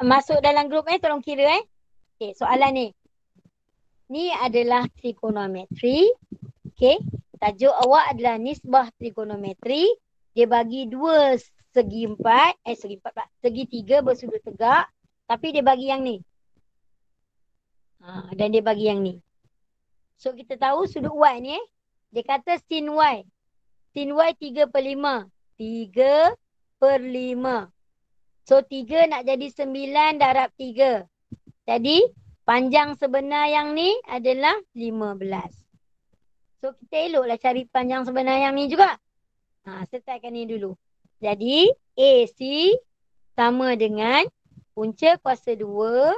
Masuk dalam grup tolong kira Okay, soalan ni. Ni adalah trigonometri. Okay. Tajuk awak adalah nisbah trigonometri. Dia bagi 2 segi 4. Segi 3 bersudut tegak. Tapi dia bagi yang ni. Dan dia bagi yang ni. So kita tahu sudut Y ni dia kata sin Y. Sin Y 3/5. 3/5. So 3 nak jadi 9 darab 3. Jadi panjang sebenar yang ni adalah 15. So kita eloklah cari panjang sebenar yang ni juga. Selesaikan ni dulu. Jadi AC sama dengan punca kuasa 2.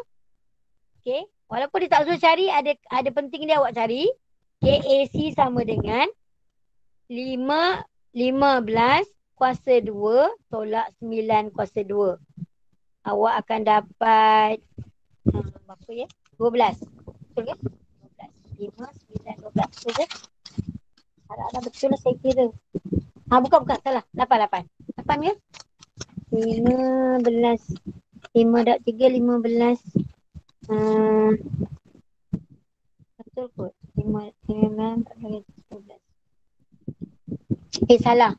Okay. Walaupun dia tak suruh cari, ada penting dia awak cari. Okay, AC sama dengan 15 kuasa 2 tolak 9 kuasa 2. Awak akan dapat berapa 12. Betul ke? 12. 5, 9, 12. Betul ke? Harap-harap betul lah saya kira. Bukan. Salah. 8. 8 ke? 15. 5 darab 3, 15. Betul kot. 5, 9, 12. Salah.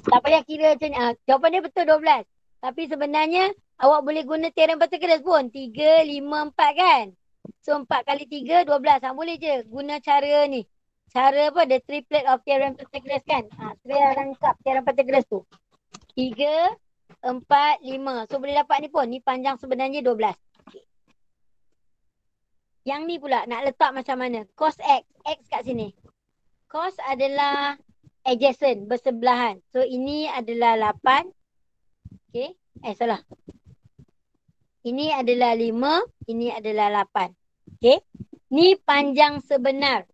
Tak payah kira macam ni. Jawapan dia betul 12. Tapi sebenarnya awak boleh guna teorem Pythagoras pun. 3, 5, 4 kan. So 4 kali 3, 12. Boleh je guna cara ni. Cara apa? The triplet of theorem Pythagoras kan. Saya rangkap teorem Pythagoras tu. 3, 4, 5. So boleh dapat ni pun. Ni panjang sebenarnya 12. Okay. Yang ni pula nak letak macam mana? Cos X. X kat sini. Cos adalah adjacent, bersebelahan. So ini adalah 8. Okay. Salah. Ini adalah 5. Ini adalah 8. Okay. Ni panjang sebenar.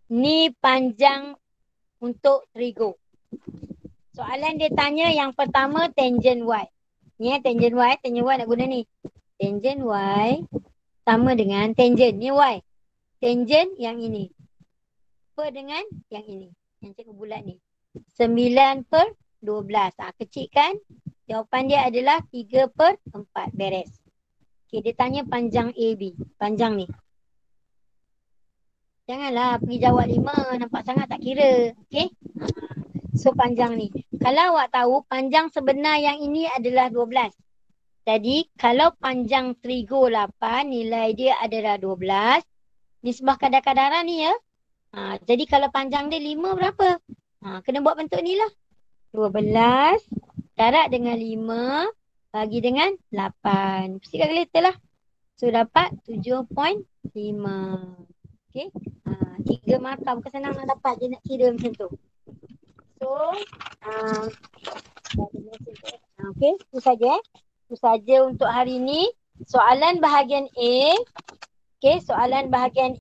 Ni panjang untuk trigo. Soalan dia tanya yang pertama tangent Y. Ni tangent Y. Tangent Y nak guna ni. Tangent Y sama dengan tangent. Ni Y. Tangent yang ini. Per dengan yang ini. Yang cikgu bulat ni. 9/12. Kecil kan? Jawapan dia adalah 3/4. Beres. Okay, dia tanya panjang AB. Panjang ni. Janganlah pergi jawab 5. Nampak sangat tak kira. Okay? So panjang ni. Kalau awak tahu panjang sebenar yang ini adalah 12. Jadi kalau panjang trigo 8, nilai dia adalah 12. Nisbah kadar-kadaran ni ya. Jadi kalau panjang dia 5 berapa? Kena buat bentuk ni lah. 12 darab dengan 5 bagi dengan 8. Mesti kalkulator lah. So dapat 7.5. Okay. 3 markah. Bukan senang nak dapat. Dia nak kira macam tu. So, okay. Itu saja. Itu saja untuk hari ni. Soalan bahagian A. Okay. Soalan bahagian